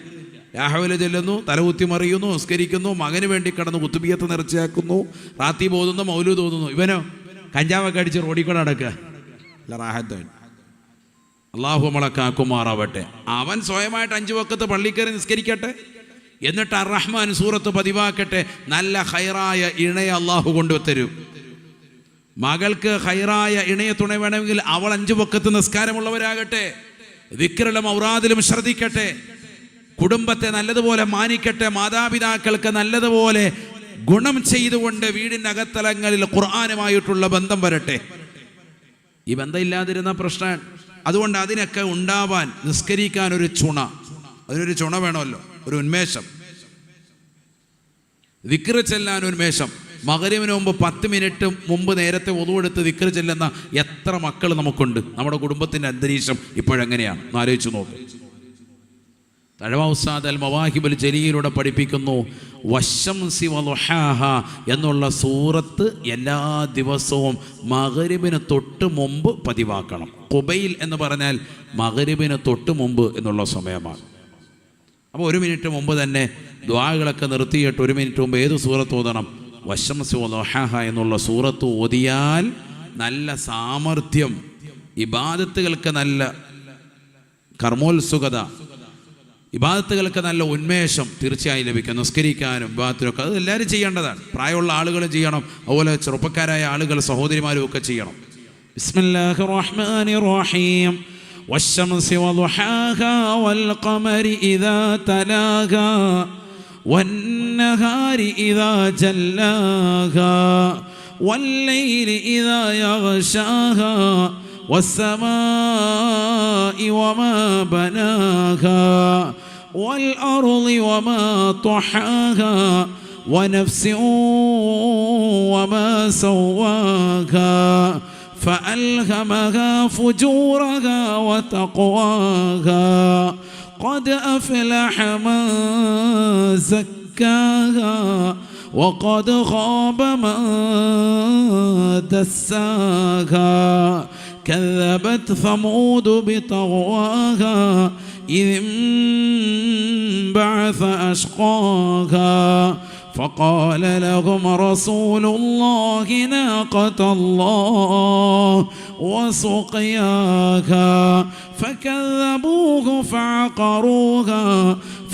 രാഹുവിലെ ചെല്ലുന്നു, തലകുത്തി മറിയുന്നു, നിസ്കരിക്കുന്നു, മകന് വേണ്ടി കടന്ന് കുത്തുബിയത്ത് നിറച്ചാക്കുന്നു, റാത്തീബ് ഓതുന്നു, മൗലൂദ് ഓതുന്നു. ഇവനോ കഞ്ചാവൊക്കെ അടിച്ച് റോഡിൽ കൂടെ നടക്കുക. അല്ല റാഹത്തവൻ. അള്ളാഹു നമ്മളെ കാക്കുമാറാവട്ടെ. അവൻ സ്വയമായിട്ട് 5 വക്കത്ത് പള്ളി കയറി നിസ്കരിക്കട്ടെ, എന്നിട്ട് അർറഹ്മാൻ സൂറത്ത് പതിവാക്കട്ടെ. നല്ല ഹൈറായ ഇണയെ അള്ളാഹു കൊണ്ടുതരും. മകൾക്ക് ഖൈറായ ഇണയെ തുണ വേണമെങ്കിൽ അവൾ 5 വഖത്ത് നിസ്കാരമുള്ളവരാകട്ടെ, ദിക്റിലും ഔറാദിലും ശ്രദ്ധിക്കട്ടെ, കുടുംബത്തെ നല്ലതുപോലെ മാനിക്കട്ടെ, മാതാപിതാക്കൾക്ക് നല്ലതുപോലെ ഗുണം ചെയ്തുകൊണ്ട് വീടിൻ്റെ അകത്തലങ്ങളിൽ ഖുർആനുമായിട്ടുള്ള ബന്ധം വരട്ടെ. ഈ ബന്ധം ഇല്ലാതിരുന്ന പ്രശ്നമാണ്. അതുകൊണ്ട് അതിനൊക്കെ ഉണ്ടാവാൻ നിസ്കരിക്കാൻ ഒരു ചുണ, അതിനൊരു ചുണ വേണമല്ലോ, ഒരു ഉന്മേഷം. ദിക്ർ ചെല്ലാൻ ഉന്മേഷം. മഗ്‌രിബിന് മുമ്പ് 10 മിനിറ്റ് മുമ്പ് നേരത്തെ ഒതുവെടുത്ത് ദിക്ർ ചെല്ലുന്ന എത്ര മക്കൾ നമുക്കുണ്ട്? നമ്മുടെ കുടുംബത്തിൻ്റെ അന്തരീക്ഷം ഇപ്പോഴെങ്ങനെയാണ് എന്ന് ആലോചിച്ച് നോക്ക്. തഴവ ഉസ്താദ് അൽ മവാഹിബുൽ ജലീലൂടെ പഠിപ്പിക്കുന്നു, വശംസി വളുഹാഹ എന്നുള്ള സൂറത്ത് എല്ലാ ദിവസവും മഗ്‌രിബിന് തൊട്ട് മുമ്പ് പതിവാക്കണം. ഖുബൈൽ എന്ന് പറഞ്ഞാൽ മഗ്‌രിബിന് തൊട്ട് മുമ്പ് എന്നുള്ള സമയമാണ്. അപ്പോൾ 1 മിനിറ്റ് മുമ്പ് തന്നെ ദുആകളൊക്കെ നിർത്തിയിട്ട് 1 മിനിറ്റ് മുമ്പ് ഏത് സൂറത്ത് ഓതണം? വശംസി വളുഹാഹ എന്നുള്ള സൂറത്ത് ഓതിയാൽ നല്ല സാമർഥ്യം, ഇബാദത്തുകൾക്ക് നല്ല കർമ്മോത്സുകത, ഇബാദത്തുകൾക്ക് നല്ല ഉന്മേഷം തീർച്ചയായും ലഭിക്കും. നിസ്കരിക്കാനും ഇബാദത്തിനൊക്കെ അത് എല്ലാവരും ചെയ്യേണ്ടതാണ്. പ്രായമുള്ള ആളുകളും ചെയ്യണം, അതുപോലെ ചെറുപ്പക്കാരായ ആളുകൾ സഹോദരിമാരും ഒക്കെ ചെയ്യണം. ബിസ്മില്ലാഹിർ റഹ്മാനിർ റഹീം. വശംസി വളുഹാഹാ വൽഖമരി ഇദാ തലാഹാ വന്നഹാരി ഇദാ ജല്ലാഹാ വല്ലൈലി ഇദാ യഗ്ശാഹാ والسماء وما بناها والأرض وما طحاها ونفس وما سواها فألهمها فجورها وتقواها قد أفلح من زكاها وقد خاب من دساها كذبت ثمود بطغواها إذ انبعث أشقاها فقال لهم رسول الله ناقة الله وسقياها فكذبوه فعقروها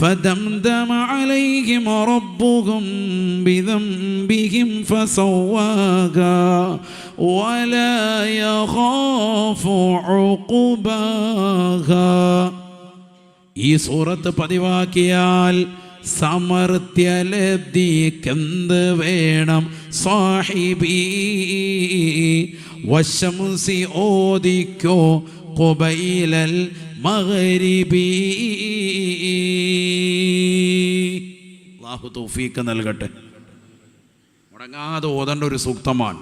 فدمدم عليهم ربهم بذنبهم فسواها ولا يخاف عقباها. ഈ സൂറത്ത് പതിവാക്കിയാൽ സമർത്ഥ്യലബ്ധിക്കെന്ത് വേണം സാഹിബി? വശംസി ഓദിക്കോ ഖുബൈലൽ മഗ്രിബി. അല്ലാഹു തൗഫീഖ് നൽകട്ടെ. മുടങ്ങാതെ ഓതേണ്ട ഒരു സൂക്തമാണ്.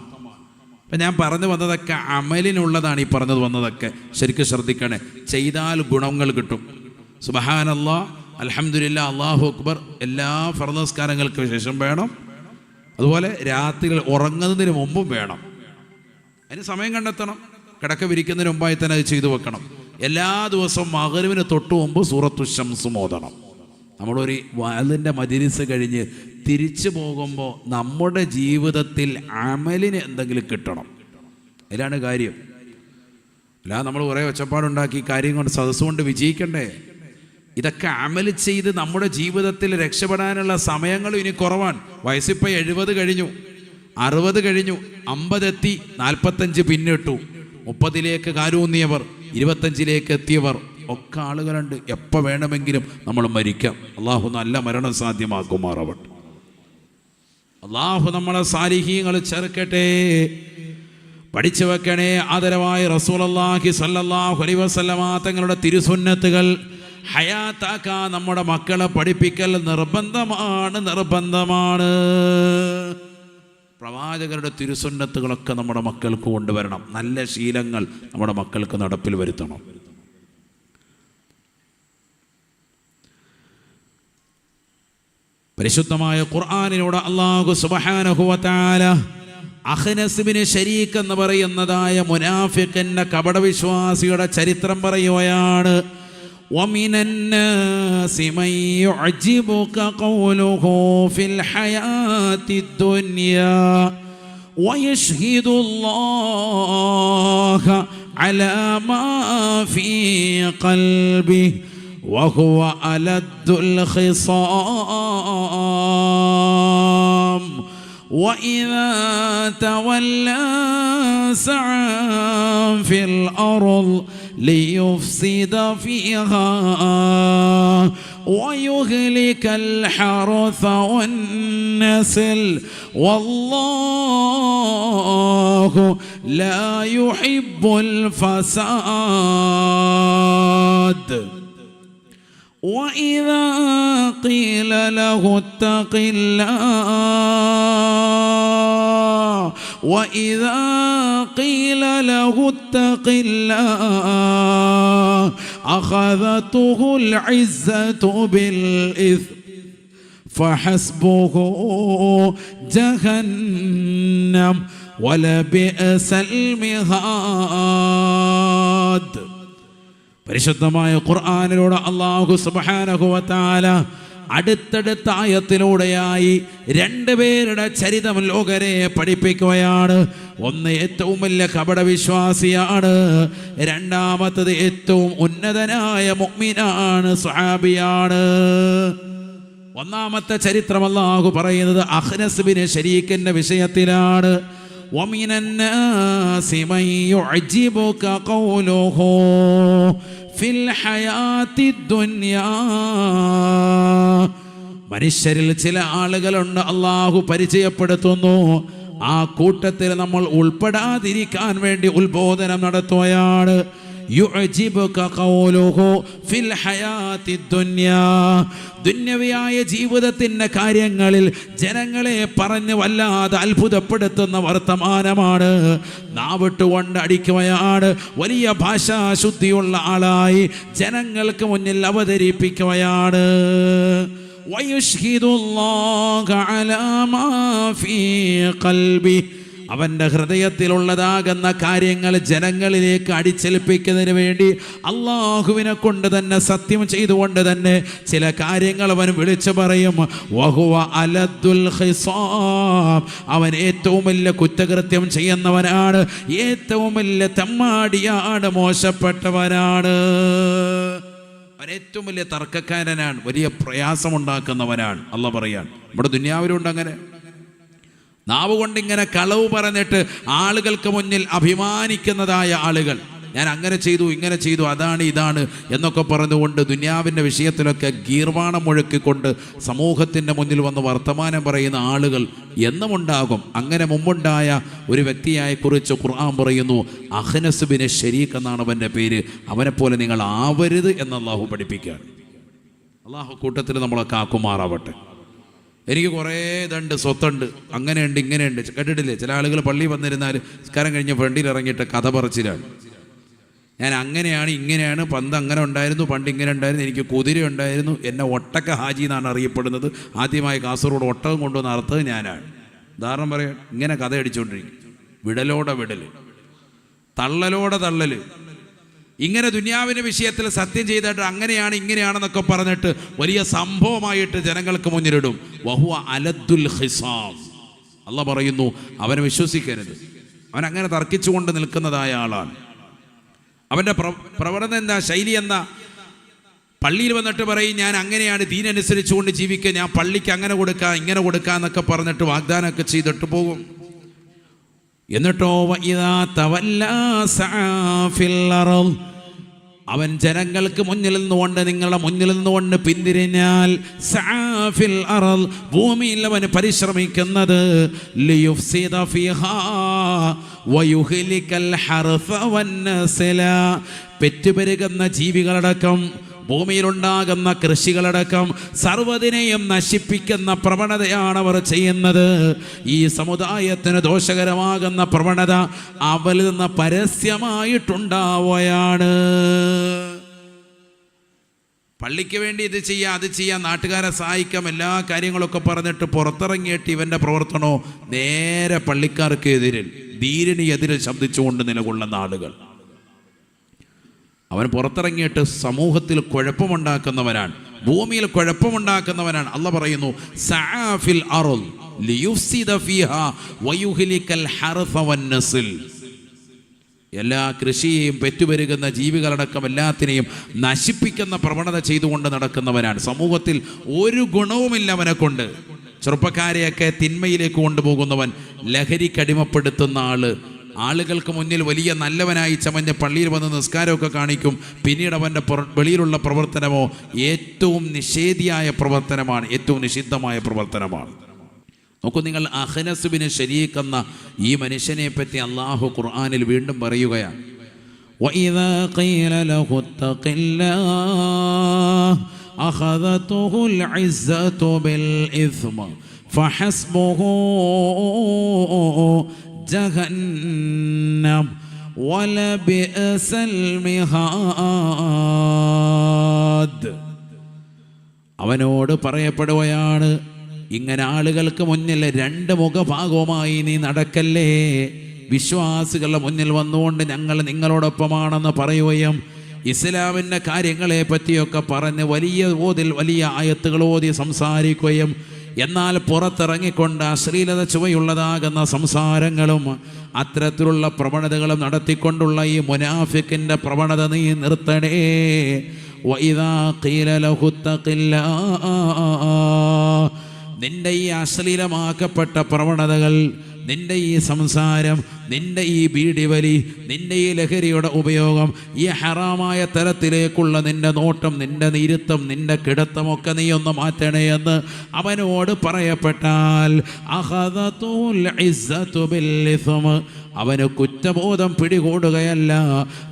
അപ്പം ഞാൻ പറഞ്ഞു വന്നതൊക്കെ അമലിനുള്ളതാണ്. ഈ പറഞ്ഞത് വന്നതൊക്കെ ശരിക്കും ശ്രദ്ധിക്കണേ. ചെയ്താൽ ഗുണങ്ങൾ കിട്ടും. സുബ്ഹാനല്ലാഹ്, അൽഹംദുലില്ലാഹ്, അല്ലാഹു അക്ബർ എല്ലാ ഫർദ് നിസ്കാരങ്ങൾക്ക് ശേഷം വേണം. അതുപോലെ രാത്രികൾ ഉറങ്ങുന്നതിന് മുമ്പും വേണം. അതിന് സമയം കണ്ടെത്തണം. കിടക്ക വിരിക്കുന്നതിന് മുമ്പായി തന്നെ അത് ചെയ്തു വെക്കണം. എല്ലാ ദിവസവും മഗ്‌രിബിന് തൊട്ട് മുമ്പ് സൂറത്തു ശംസ് ഓതണം. നമ്മളൊരു വഅദിൻ്റെ മജ്‌ലിസ് കഴിഞ്ഞ് തിരിച്ചു പോകുമ്പോൾ നമ്മുടെ ജീവിതത്തിൽ അമലിന് എന്തെങ്കിലും കിട്ടണം. അതിലാണ് കാര്യം. അല്ലാതെ നമ്മൾ കുറേ ഒച്ചപ്പാടുണ്ടാക്കി കാര്യം കൊണ്ട് സദസ്സുകൊണ്ട് വിജയിക്കണ്ടേ? ഇതൊക്കെ അമൽ ചെയ്ത് നമ്മുടെ ജീവിതത്തിൽ രക്ഷപ്പെടാനുള്ള സമയങ്ങളും ഇനി കുറവാണ്. വയസ്സിപ്പോൾ 70 കഴിഞ്ഞു, 60 കഴിഞ്ഞു, 50 എത്തി, 45 പിന്നിട്ടു, 30ലേക്ക് കാലൂന്നിയവർ, 25ലേക്ക് എത്തിയവർ ഒക്കെ ആളുകളുണ്ട്. എപ്പോൾ വേണമെങ്കിലും നമ്മൾ മരിക്കാം. അള്ളാഹു നല്ല മരണം സാധ്യമാക്കുമാറാവട്ടെ. അള്ളാഹു നമ്മളെ സാലിഹീങ്ങൾ ചേർക്കട്ടെ. പഠിച്ചു വെക്കണേ. ആദരവായ റസൂലുള്ളാഹി സ്വല്ലല്ലാഹു അലൈഹി വസല്ലമ തങ്ങളുടെ തിരുസുന്നത്തുകൾ ഹയാത്താക്കാൻ നമ്മുടെ മക്കളെ പഠിപ്പിക്കൽ നിർബന്ധമാണ്. പ്രവാചകരുടെ തിരുസുന്നത്തുകളൊക്കെ നമ്മുടെ മക്കൾക്ക് കൊണ്ടുവരണം. നല്ല ശീലങ്ങൾ നമ്മുടെ മക്കൾക്ക് നടപ്പിൽ വരുത്തണം. പരിശുദ്ധമായ ഖുർആനിലൂടെ അല്ലാഹു സുബ്ഹാനഹു വ തആല അഖ്നസ് ബിൻ ശരീഖ് എന്ന് പറയുന്നതായ മുനാഫിഖിന്റെ കപടവിശ്വാസിയുടെ ചരിത്രം പറയുകയാണ്. وَمِنَ النَّاسِ مَن يُعْجِبُكَ قَوْلُهُ فِي الْحَيَاةِ الدُّنْيَا وَيَشْهِدُ اللَّهَ عَلَى مَا فِي قَلْبِهِ وَهُوَ أَلَدُّ الْخِصَامِ وإذا تولى سعى في الأرض ليفسد فيها ويهلك الحرث والنسل والله لا يحب الفساد. وإذا قيل له اتق الله وإذا قيل له اتق الله أخذته العزة بالإثم فحسبه جهنم ولبئس المهاد. പരിശുദ്ധമായ ഖുർആനിലൂടെ അല്ലാഹു സുബ്ഹാനഹു വ തആല അടുത്തടുത്ത ആയത്തിലൂടെയായി രണ്ടുപേരുടെ ചരിതം ലോകരെ പഠിപ്പിക്കുകയാണ്. ഒന്ന് ഏറ്റവും വലിയ കപടവിശ്വാസിയാണ്, രണ്ടാമത്തത് ഏറ്റവും ഉന്നതനായ മുഅ്മിനാണ്, സ്വഹാബിയാണ്. ഒന്നാമത്തെ ചരിത്രം അല്ലാഹു പറയുന്നത് അഖ്നസ് ബിൻ ശരീക്കിന്റെ വിഷയത്തിലാണ്. ومن الناس من يعجبك قوله في الحياة الدنيا. മനുഷ്യരിൽ ചില ആളുകളുണ്ട് അല്ലാഹു പരിചയപ്പെടുത്തുന്നു, ആ കൂട്ടത്തിൽ നമ്മൾ ഉൾപ്പെടാതിരിക്കാൻ വേണ്ടി ഉത്ബോധനം നടത്തുകയാണ്. യുഅജിബുക ഖൗലുഹു ഫിൽ ഹയാത്തി ദുനിയാ. ദുന്യവിയായ ജീവിതത്തിൻ്റെ കാര്യങ്ങളിൽ ജനങ്ങളെ പറഞ്ഞ് വല്ലാതെ അത്ഭുതപ്പെടുത്തുന്ന വർത്തമാനമാണ്. നാവിട്ടുകൊണ്ട് അടിക്കുകയാണ്, വലിയ ഭാഷാശുദ്ധിയുള്ള ആളായി ജനങ്ങൾക്ക് മുന്നിൽ അവതരിപ്പിക്കുകയാണ്. വയുഷ്ഹിദുല്ലാഹ അലാ മാ ഫീ ഖൽബി. അവൻ്റെ ഹൃദയത്തിലുള്ളതാകുന്ന കാര്യങ്ങൾ ജനങ്ങളിലേക്ക് അടിച്ചേൽപ്പിക്കുന്നതിന് വേണ്ടി അള്ളാഹുവിനെ കൊണ്ട് തന്നെ സത്യം ചെയ്തുകൊണ്ട് തന്നെ ചില കാര്യങ്ങൾ അവൻ വിളിച്ചു പറയും. വഹുവ അലദ്ദുൽ ഖിസാം. അവൻ ഏറ്റവും വലിയ കുറ്റകൃത്യം ചെയ്യുന്നവനാണ്, ഏറ്റവും വലിയ തെമ്മാടിയാണ്, മോശപ്പെട്ടവനാണ്. അവൻ ഏറ്റവും വലിയ തർക്കക്കാരനാണ്, വലിയ പ്രയാസമുണ്ടാക്കുന്നവനാണ്. അള്ളാഹ് പറയാണ് നമ്മുടെ ദുനിയാവിലുണ്ട് അങ്ങനെ. നാവ് കൊണ്ടിങ്ങനെ കളവ് പറഞ്ഞിട്ട് ആളുകൾക്ക് മുന്നിൽ അഭിമാനിക്കുന്നതായ ആളുകൾ, ഞാൻ അങ്ങനെ ചെയ്തു ഇങ്ങനെ ചെയ്തു അതാണ് ഇതാണ് എന്നൊക്കെ പറഞ്ഞുകൊണ്ട് ദുനിയാവിൻ്റെ വിഷയത്തിലൊക്കെ ഗീർവാണം മുഴക്കിക്കൊണ്ട് സമൂഹത്തിൻ്റെ മുന്നിൽ വന്ന് വർത്തമാനം പറയുന്ന ആളുകൾ എന്നുമുണ്ടാകും. അങ്ങനെ മുമ്പുണ്ടായ ഒരു വ്യക്തിയെ കുറിച്ച് ഖുർആൻ പറയുന്നു, അഖ്നസ് ബിൻ ശരീഖ് എന്നാണ് അവൻ്റെ പേര്. അവനെപ്പോലെ നിങ്ങൾ ആവരുത് എന്ന് അള്ളാഹു പഠിപ്പിക്കുകയാണ്. അള്ളാഹു കൂട്ടത്തിൽ നമ്മളെ കാക്കുമാറാവട്ടെ. എനിക്ക് കുറേ ഇതുണ്ട്, സ്വത്തുണ്ട്, അങ്ങനെയുണ്ട് ഇങ്ങനെയുണ്ട്. കേട്ടിട്ടില്ലേ ചില ആളുകൾ പള്ളി വന്നിരുന്നാൽ നിസ്കാരം കഴിഞ്ഞ് ഫ്രണ്ടിൽ ഇറങ്ങിയിട്ട് കഥ പറച്ചിലാണ്. ഞാൻ അങ്ങനെയാണ് ഇങ്ങനെയാണ്, പണ്ട് അങ്ങനെ ഉണ്ടായിരുന്നു, പണ്ട് ഇങ്ങനെ ഉണ്ടായിരുന്നു, എനിക്ക് കുതിര ഉണ്ടായിരുന്നു, എന്നെ ഒട്ടക്ക ഹാജി എന്നാണ് അറിയപ്പെടുന്നത്. ആദ്യമായി കാസർഗോഡ് ഒട്ടകം കൊണ്ടുവന്ന് അർത്ഥത് ഞാനാണ്. ഉദാഹരണം പറയാം, ഇങ്ങനെ കഥ അടിച്ചുകൊണ്ടിരിക്കും. വിടലോടെ വിടൽ, തള്ളലോടെ തള്ളൽ, ഇങ്ങനെ ദുനിയാവിൻ്റെ വിഷയത്തിൽ സത്യം ചെയ്തിട്ട് അങ്ങനെയാണ് ഇങ്ങനെയാണെന്നൊക്കെ പറഞ്ഞിട്ട് വലിയ സംഭവമായിട്ട് ജനങ്ങൾക്ക് മുന്നിലിടും. വഹുവ അലദ്ദുൽ ഖിസാം. അള്ളാഹ് പറയുന്നു അവനെ വിശ്വസിക്കരുത്. അവൻ അങ്ങനെ തർക്കിച്ചുകൊണ്ട് നിൽക്കുന്നതായ ആളാണ്. അവൻ്റെ പ്രവണത എന്താ, ശൈലി എന്താ? പള്ളിയിൽ വന്നിട്ട് പറയും ഞാൻ അങ്ങനെയാണ്, ദീനനുസരിച്ചുകൊണ്ട് ജീവിക്കുക, ഞാൻ പള്ളിക്ക് അങ്ങനെ കൊടുക്കാം ഇങ്ങനെ കൊടുക്കാം എന്നൊക്കെ പറഞ്ഞിട്ട് വാഗ്ദാനമൊക്കെ ചെയ്തിട്ട് പോകും. എന്നിട്ടോ അവൻ ജനങ്ങൾക്ക് മുന്നിൽ നിന്നുകൊണ്ട്, നിങ്ങളുടെ മുന്നിൽ നിന്നുകൊണ്ട് പിന്തിരിഞ്ഞാൽ സഅഫിൽ അർള്, ഭൂമിയിൽ അവൻ പരിശ്രമിക്കുന്നത് ലിയുഫ്സിദ ഫീഹാ വയുഹ്ലികൽ ഹർഫ വന്നസ്ല. പെറ്റുപെരുകുന്ന ജീവികളടക്കം, ഭൂമിയിലുണ്ടാകുന്ന കൃഷികളടക്കം സർവ്വതിനെയും നശിപ്പിക്കുന്ന പ്രവണതയാണ് അവർ ചെയ്യുന്നത്. ഈ സമുദായത്തിന് ദോഷകരമാകുന്ന പ്രവണത അവരിൽ നിന്ന് പരസ്യമായിട്ടുണ്ടാവുകയാണ്. പള്ളിക്ക് വേണ്ടി ഇത് ചെയ്യാം അത് ചെയ്യാം, നാട്ടുകാരെ സഹായിക്കാം, എല്ലാ കാര്യങ്ങളൊക്കെ പറഞ്ഞിട്ട് പുറത്തിറങ്ങിയിട്ട് ഇവൻ്റെ പ്രവർത്തനോ നേരെ പള്ളിക്കാർക്ക് എതിരിൽ, ദീനിന് എതിരിൽ ശബ്ദിച്ചുകൊണ്ട് നിലകൊള്ളുന്ന ആളുകൾ. അവൻ പുറത്തിറങ്ങിയിട്ട് സമൂഹത്തിൽ കുഴപ്പമുണ്ടാക്കുന്നവനാണ്, ഭൂമിയിൽ കുഴപ്പമുണ്ടാക്കുന്നവനാണ്. അള്ളാഹ് പറയുന്നു സഅഫിൽ അർള് ലിയുഫ്സിദ ഫീഹാ വയുഹ്ലികൽ ഹർഫ വന്നസ്ൽ. എല്ലാ കൃഷിയെയും പെറ്റുപെരുകുന്ന ജീവികളടക്കം എല്ലാത്തിനെയും നശിപ്പിക്കുന്ന പ്രവണത ചെയ്തുകൊണ്ട് നടക്കുന്നവനാണ്. സമൂഹത്തിൽ ഒരു ഗുണവുമില്ല അവനെ കൊണ്ട്. ചെറുപ്പക്കാരെയൊക്കെ തിന്മയിലേക്ക് കൊണ്ടുപോകുന്നവൻ, ലഹരിക്കടിമപ്പെടുത്തുന്ന ആളുകൾക്ക് മുന്നിൽ വലിയ നല്ലവനായി ചമഞ്ഞ പള്ളിയിൽ വന്ന് നിസ്കാരമൊക്കെ കാണിക്കും, പിന്നീട് അവൻ്റെ വെളിയിലുള്ള പ്രവർത്തനമോ ഏറ്റവും നിഷേധിയായ പ്രവർത്തനമാണ്, ഏറ്റവും നിഷിദ്ധമായ പ്രവർത്തനമാണ്. നോക്കൂ നിങ്ങൾ, അഖ്നസ് ബിൻ ശരീഖ് എന്ന ഈ മനുഷ്യനെ പറ്റി അല്ലാഹു ഖുർആനിൽ വീണ്ടും പറയുകയാണ്. വഇദാ ഖീല ലഹു തഖില്ലാഹ് അഖദതുഹുൽ ഇസ്സതു ബിൽ ഇസ്മ ഫഹസ്ബുഹു ജഹന്നം വലബിഅസൽ മിഹാദ്. അവനോട് പറയപ്പെടുകയാണ്, ഇങ്ങനെ ആളുകൾക്ക് മുന്നിൽ രണ്ട് മുഖഭാഗവുമായി നീ നടക്കല്ലേ. വിശ്വാസികളുടെ മുന്നിൽ വന്നുകൊണ്ട് ഞങ്ങൾ നിങ്ങളോടൊപ്പമാണെന്ന് പറയുകയും ഇസ്ലാമിൻ്റെ കാര്യങ്ങളെ പറ്റിയൊക്കെ പറഞ്ഞ് വലിയ ആയത്തുകൾ ഓതി സംസാരിക്കുകയും എന്നാൽ പുറത്തിറങ്ങിക്കൊണ്ട് അശ്ലീലത ചുവയുള്ളതാകുന്ന സംസാരങ്ങളും അത്തരത്തിലുള്ള പ്രവണതകളും നടത്തിക്കൊണ്ടുള്ള ഈ മുനാഫിക്കിൻ്റെ പ്രവണത നീ നിർത്തണേ. വഇദാ ഖീല ലഹു തഖില്ലാഹ്, നിന്റെ ഈ അശ്ലീലമാക്കപ്പെട്ട പ്രവണതകൾ, നിന്റെ ഈ സംസാരം, നിന്റെ ഈ ബീഡിവലി, നിന്റെ ഈ ലഹരിയുടെ ഉപയോഗം, ഈ ഹറാമായ തരത്തിലേക്കുള്ള നിന്റെ നോട്ടം, നിന്റെ ഇരുത്തം, നിന്റെ കിടത്തമൊക്കെ നീ ഒന്ന് മാറ്റണേ എന്ന് അവനോട് പറയപ്പെട്ടാൽ അഖദതുൽ ഇസ്സതു ബിൽ ഇസ്മ, അവന് കുറ്റബോധം പിടികൂടുകയല്ല,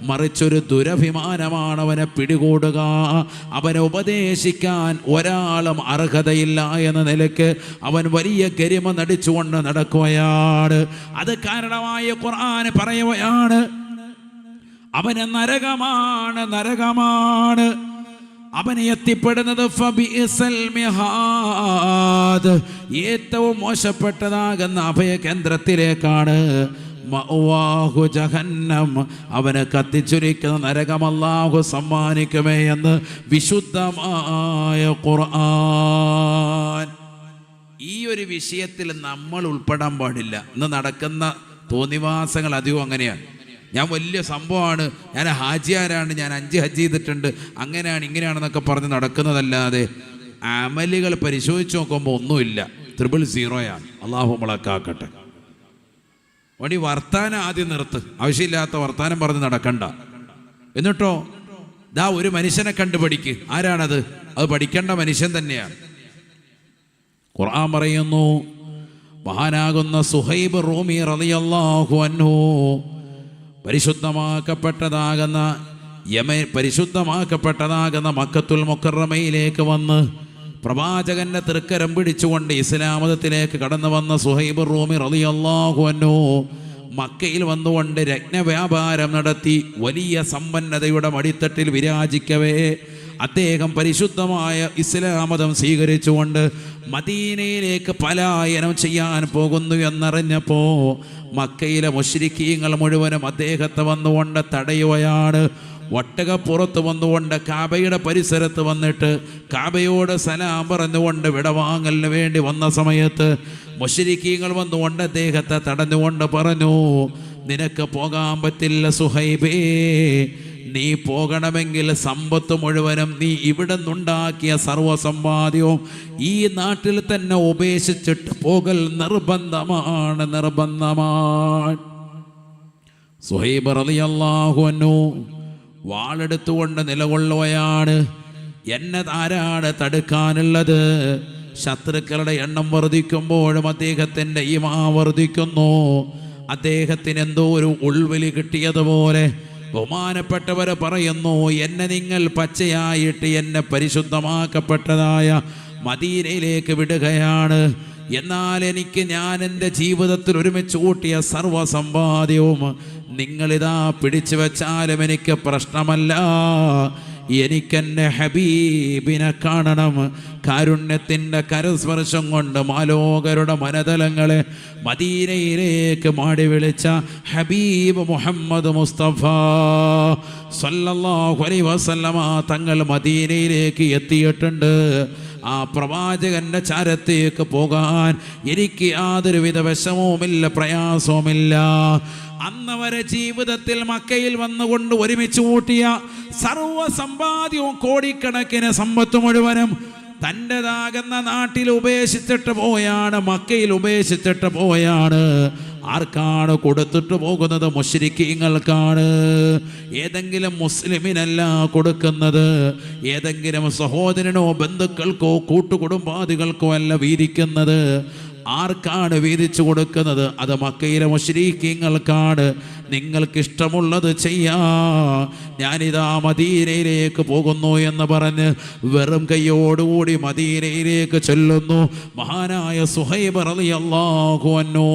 മറിച്ചൊരു ദുരഭിമാനമാണ് അവനെ പിടികൂടുക. അവനെ ഉപദേശിക്കാൻ ഒരാളും അർഹതയില്ല എന്ന നിലയ്ക്ക് അവൻ വലിയ ഗരിമ നടിച്ചുകൊണ്ട് നടക്കുകയാണ്. അത് കാരണമായ ഖുർആൻ പറയുകയാണ്, അവന് നരകമാണ് അവന് എത്തിപ്പെടുന്നത് ഫബിഇസൽ മിഹാദ്, ഏറ്റവും മോശപ്പെട്ടതാകുന്ന അഭയകേന്ദ്രത്തിലേക്കാണ്. മഅവാഹു ജഹന്നം, അവന് കത്തിച്ചുരിക്കുന്ന നരകം അല്ലാഹു സമ്മാനിക്കുമേ എന്ന് വിശുദ്ധമായ ഖുർആൻ. ഈ ഒരു വിഷയത്തിൽ നമ്മൾ ഉൾപ്പെടാൻ പാടില്ല. ഇന്ന് നടക്കുന്ന തോന്നിവാസങ്ങൾ അധികം അങ്ങനെയാണ്. ഞാൻ വലിയ സംഭവമാണ്, ഞാൻ ഹാജിയാരാണ്, ഞാൻ 5 ഹജ്ജ് ചെയ്തിട്ടുണ്ട്, അങ്ങനെയാണ് ഇങ്ങനെയാണെന്നൊക്കെ പറഞ്ഞ് നടക്കുന്നതല്ലാതെ അമലുകൾ പരിശോധിച്ച് നോക്കുമ്പോൾ ഒന്നുമില്ല, 000. അള്ളാഹു മുളക്കാക്കട്ടെ. വണ്ടി വർത്താനം ആദ്യം നിർത്ത്, ആവശ്യമില്ലാത്ത വർത്താനം പറഞ്ഞ് നടക്കണ്ട. എന്നിട്ടോ ദാ ഒരു മനുഷ്യനെ കണ്ടുപഠിക്ക്. ആരാണത്? അത് പഠിക്കേണ്ട മനുഷ്യൻ തന്നെയാണ്. ഖുർആൻ പറയുന്നു, മഹാനാകുന്ന സുഹൈബ് റൂമി റളിയല്ലാഹു അൻഹു പരിശുദ്ധമാക്കപ്പെട്ടതാകുന്ന മക്കത്തുൽ മുക്കറമയിലേക്ക് വന്ന് പ്രവാചകന്റെ തൃക്കരം പിടിച്ചുകൊണ്ട് ഇസ്ലാം മതത്തിലേക്ക് കടന്നു വന്ന സുഹൈബ് റൂമി റളിയല്ലാഹു അൻഹു മക്കയിൽ വന്നുകൊണ്ട് രത്നവ്യാപാരം നടത്തി വലിയ സമ്പന്നതയുടെ മടിത്തട്ടിൽ വിരാജിക്കവേ അദ്ദേഹം പരിശുദ്ധമായ ഇസ്ലാം മതം സ്വീകരിച്ചുകൊണ്ട് മദീനയിലേക്ക് പലായനം ചെയ്യാൻ പോകുന്നു എന്നറിഞ്ഞപ്പോൾ മക്കയിലെ മുശ്രിക്കീങ്ങൾ മുഴുവനും അദ്ദേഹത്തെ വന്നുകൊണ്ട് തടയുകയാണ്. ഒട്ടകപ്പുറത്ത് വന്നുകൊണ്ട് കാബയുടെ പരിസരത്ത് വന്നിട്ട് കാബയോട് സലാം പറഞ്ഞുകൊണ്ട് വിടവാങ്ങലിന് വേണ്ടി വന്ന സമയത്ത് മുശ്രിക്കീങ്ങൾ വന്നുകൊണ്ട് അദ്ദേഹത്തെ തടഞ്ഞുകൊണ്ട് പറഞ്ഞു, നിനക്ക് പോകാൻ പറ്റില്ല സുഹൈബേ, നീ പോകണമെങ്കിൽ സമ്പത്ത് മുഴുവനും നീ ഇവിടെ നിന്നുണ്ടാക്കിയ സർവ്വസമ്പാദ്യവും ഈ നാട്ടിൽ തന്നെ ഉപേക്ഷിച്ചിട്ട് പോകൽ നിർബന്ധമാണ്. സുഹൈബ് റളിയല്ലാഹു അൻഹു വാളെടുത്തുകൊണ്ട് നിലകൊള്ളുകയാണ്. എന്നെ ആരാണ് തടുക്കാനുള്ളത്? ശത്രുക്കളുടെ എണ്ണം വർദ്ധിക്കുമ്പോഴും അദ്ദേഹത്തിൻ്റെ ഈമാൻ വർദ്ധിക്കുന്നു. അദ്ദേഹത്തിന് എന്തോ ഒരു ഉൾവിളി കിട്ടിയതുപോലെ ബഹുമാനപ്പെട്ടവർ പറയുന്നു, എന്നെ നിങ്ങൾ പച്ചയായിട്ട് എന്നെ പരിശുദ്ധമാക്കപ്പെട്ടതായ മദീനയിലേക്ക് വിടുകയാണ്. എന്നാൽ ഞാൻ എൻ്റെ ജീവിതത്തിൽ ഒരുമിച്ച് കൂട്ടിയ സർവ്വസമ്പാദ്യവും നിങ്ങളിതാ പിടിച്ചു വെച്ചാലും എനിക്ക് പ്രശ്നമല്ല. എനിക്കെൻ്റെ ഹബീബിനെ കാണണം. കാരുണ്യത്തിൻ്റെ കരസ്പർശം കൊണ്ട് മാലോകരുടെ മനതലങ്ങളെ മദീനയിലേക്ക് മാടി വിളിച്ച ഹബീബ് മുഹമ്മദ് മുസ്തഫ സല്ലല്ലാഹു അലൈഹി വസല്ലമ തങ്ങൾ മദീനയിലേക്ക് എത്തിയിട്ടുണ്ട്. ആ പ്രവാചകന്റെ ചാരത്തേക്ക് പോകാൻ എനിക്ക് യാതൊരുവിധ വിഷമവുമില്ല, പ്രയാസവുമില്ല. അന്നവരെ ജീവിതത്തിൽ മക്കയിൽ വന്നുകൊണ്ട് ഒരുമിച്ച് കൂട്ടിയ സർവ്വ സമ്പാദ്യവും കോടിക്കണക്കിന് സമ്പത്ത് മുഴുവനും തൻ്റെതാകുന്ന നാട്ടിൽ ഉപേക്ഷിച്ചിട്ട് പോയാണ്, മക്കയിൽ ഉപേക്ഷിച്ചിട്ട് പോയാണ്. ആർക്കാണ് കൊടുത്തിട്ട് പോകുന്നത്? മുശ്രിക്കീങ്ങൾക്കാണ്. ഏതെങ്കിലും മുസ്ലിമിനല്ല കൊടുക്കുന്നത്, ഏതെങ്കിലും സഹോദരനോ ബന്ധുക്കൾക്കോ കൂട്ടുകുടുംബാദികൾക്കോ അല്ല വീതിക്കുന്നത്. ആർക്കാണ് വീതിച്ചു കൊടുക്കുന്നത്? അത് മക്കയിലെ മുശ്രിക്കീങ്ങൾക്കാണ്. നിങ്ങൾക്കിഷ്ടമുള്ളത് ചെയ്യാ, ഞാനിതാ മദീനയിലേക്ക് പോകുന്നു എന്ന് പറഞ്ഞ് വെറും കൈയോടുകൂടി മദീനയിലേക്ക് ചെല്ലുന്നു മഹാനായ സുഹൈബ് റളിയല്ലാഹു അൻഹു.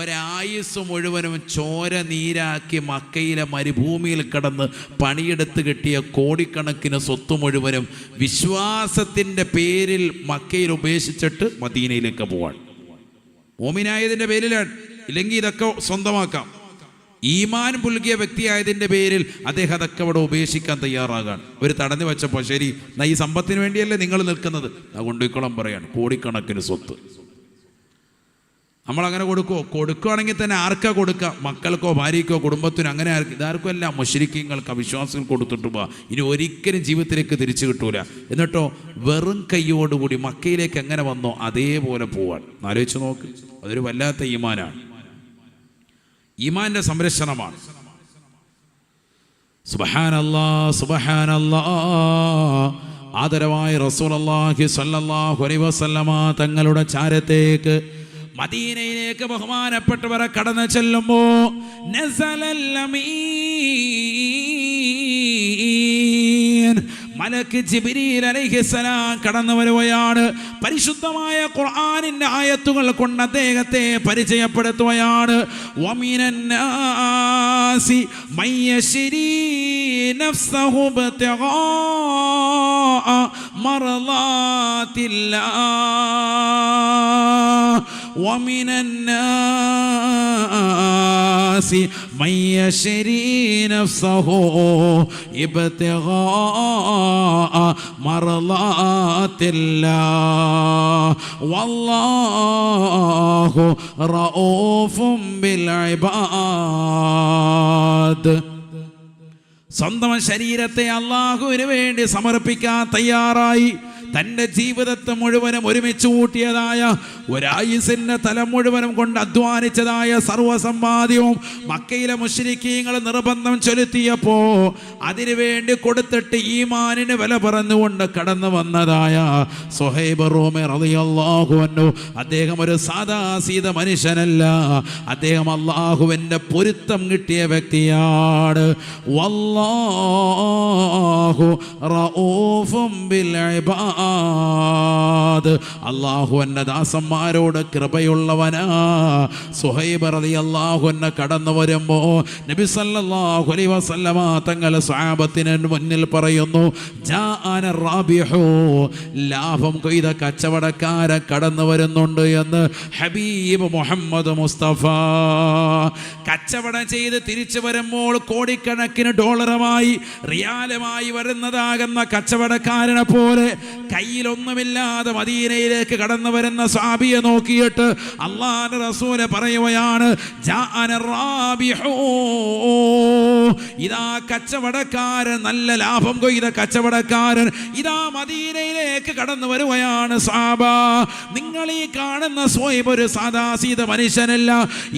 ഒരായുസ് മുഴുവനും ചോര നീരാക്കി മക്കയിലെ മരുഭൂമിയിൽ കിടന്ന് പണിയെടുത്ത് കിട്ടിയ കോടിക്കണക്കിന് സ്വത്ത് മുഴുവനും വിശ്വാസത്തിൻ്റെ പേരിൽ മക്കയിൽ ഉപേക്ഷിച്ചിട്ട് മദീനയിലേക്ക് പോവാൻ. മോമിനായതിൻ്റെ പേരിലാണ്, ഇല്ലെങ്കിൽ ഇതൊക്കെ സ്വന്തമാക്കാം. ഈമാൻ പുൽകിയ വ്യക്തിയായതിൻ്റെ പേരിൽ അദ്ദേഹം അതൊക്കെ അവിടെ ഉപേക്ഷിക്കാൻ തയ്യാറാകാണ്. ഒരു തടഞ്ഞു വെച്ചപ്പോൾ ശരി, എന്നാ ഈ സമ്പത്തിന് വേണ്ടിയല്ലേ നിങ്ങൾ നിൽക്കുന്നത്, കൊണ്ടുപോയിക്കോളം പറയാണ്. കോടിക്കണക്കിന് സ്വത്ത് നമ്മളങ്ങനെ കൊടുക്കുമോ? കൊടുക്കുകയാണെങ്കിൽ തന്നെ ആർക്കാ കൊടുക്കുക? മക്കൾക്കോ ഭാര്യയ്ക്കോ കുടുംബത്തിനോ? അങ്ങനെ ഇതാർക്കും അല്ല, മുശ്രിക്കീങ്ങൾക്ക് അവിശ്വാസികൾ കൊടുത്തിട്ട് പോവാ. ഇനി ഒരിക്കലും ജീവിതത്തിലേക്ക് തിരിച്ചു കിട്ടൂല. എന്നിട്ടോ വെറും കൈയോടുകൂടി മക്കയിലേക്ക് എങ്ങനെ വന്നോ അതേപോലെ പോവാൻ. ആലോചിച്ച് നോക്ക്, അതൊരു വല്ലാത്ത ഈമാനാണ്, ഈമാന്റെ സംരക്ഷണമാണ്. സുബ്ഹാനല്ലാഹ് സുബ്ഹാനല്ലാഹ്. ആദരവായ റസൂലുള്ളാഹി സ്വല്ലല്ലാഹു അലൈഹി വസല്ലമ തങ്ങളുടെ ചാരത്തേക്ക് മദീനയിലേക്ക് ബഹുമാനപ്പെട്ടവരെ കടന്നു ചെല്ലുമ്പോ നസലൽ അമീൻ മലക്ക് ജിബ്രീൽ അലൈഹിസ്സലാം കടന്നു വരുകയാണ്. പരിശുദ്ധമായ ഖുർആനിന്റെ ആയത്തുകൾ കൊണ്ട് അദ്ദേഹത്തെ പരിചയപ്പെടുത്തുകയാണ്. വമിനന്നാസി മയ്യശ്രീ നഫ്സഹു ബിതിഗാ മർളാത്തില്ലാഹ് വമിനന്നാസി മയ്യശ്രീ നഫ്സഹു ഇബ്തിഗാ മർളാത്തില്ലാഹ് വല്ലാഹു റഊഫും ബിൽ ഇബാദ്. സ്വന്തം ശരീരത്തെ അല്ലാഹുവിന് വേണ്ടി സമർപ്പിക്കാൻ തയ്യാറായി തൻ്റെ ജീവിതത്തെ മുഴുവനും ഒരുമിച്ച് കൂട്ടിയതായ ഒരായുസിൻ്റെ തലം മുഴുവനും കൊണ്ട് അധ്വാനിച്ചതായ സർവ്വസമ്പാദ്യവും മക്കയിലെ മുശ്രിക്കീങ്ങൾ നിർബന്ധം ചൊലുത്തിയപ്പോ അതിനുവേണ്ടി കൊടുത്തിട്ട് ഈമാനിന് വില പറഞ്ഞുകൊണ്ട് കടന്നു വന്നതായ സുഹൈബ് റൂമി റളിയല്ലാഹു അൻഹു, അദ്ദേഹം ഒരു സാദാസീത മനുഷ്യനല്ല, അദ്ദേഹം അല്ലാഹുവിൻ്റെ പൊരുത്തം കിട്ടിയ വ്യക്തിയാണ്. വല്ലാഹു റഊഫും ബിൽ ഇബാദ്. അല്ലാഹു അന്ന ദാസന്മാരോട് കൃപയുള്ളവനാ. സുഹൈബ് റളിയല്ലാഹു അൻഹു കടന്നു വരുമ്പോ നബി സല്ലല്ലാഹു അലൈഹി വസല്ലമ തങ്ങൾ സ്വഹാബത്തിന് മുന്നിൽ പറയുന്നു, ജാഅന റാബിഹു, ലാഭം കൊയ്ത കച്ചവടക്കാരൻ കടന്നു വരുന്നുണ്ട് എന്ന് ഹബീബ് മുഹമ്മദ് മുസ്തഫ. കച്ചവടം ചെയ്ത് തിരിച്ചു വരുമ്പോൾ കോടിക്കണക്കിന് ഡോളറുമായി റിയാലുമായി വരുന്നതാകുന്ന കച്ചവടക്കാരനെ പോലെ കയ്യിലൊന്നുമില്ലാതെ മദീനയിലേക്ക് കടന്നു വരുന്ന സ്വഹാബിയെ നോക്കിയിട്ട് അല്ലാഹുവിന്റെ റസൂല് പറയുകയാണ്, ജാഅന റാബിഹു, ഇതാ കച്ചവടക്കാരൻ, നല്ല ലാഭം കൊയ്ത കച്ചവടക്കാരൻ ഇതാ മദീനയിലേക്ക് കടന്നു വരുകയാണ്. സ്വഹാബ, നിങ്ങൾ ഈ കാണുന്ന സ്വൈബ് ഒരു സാദാസീത മനുഷ്യനല്ല.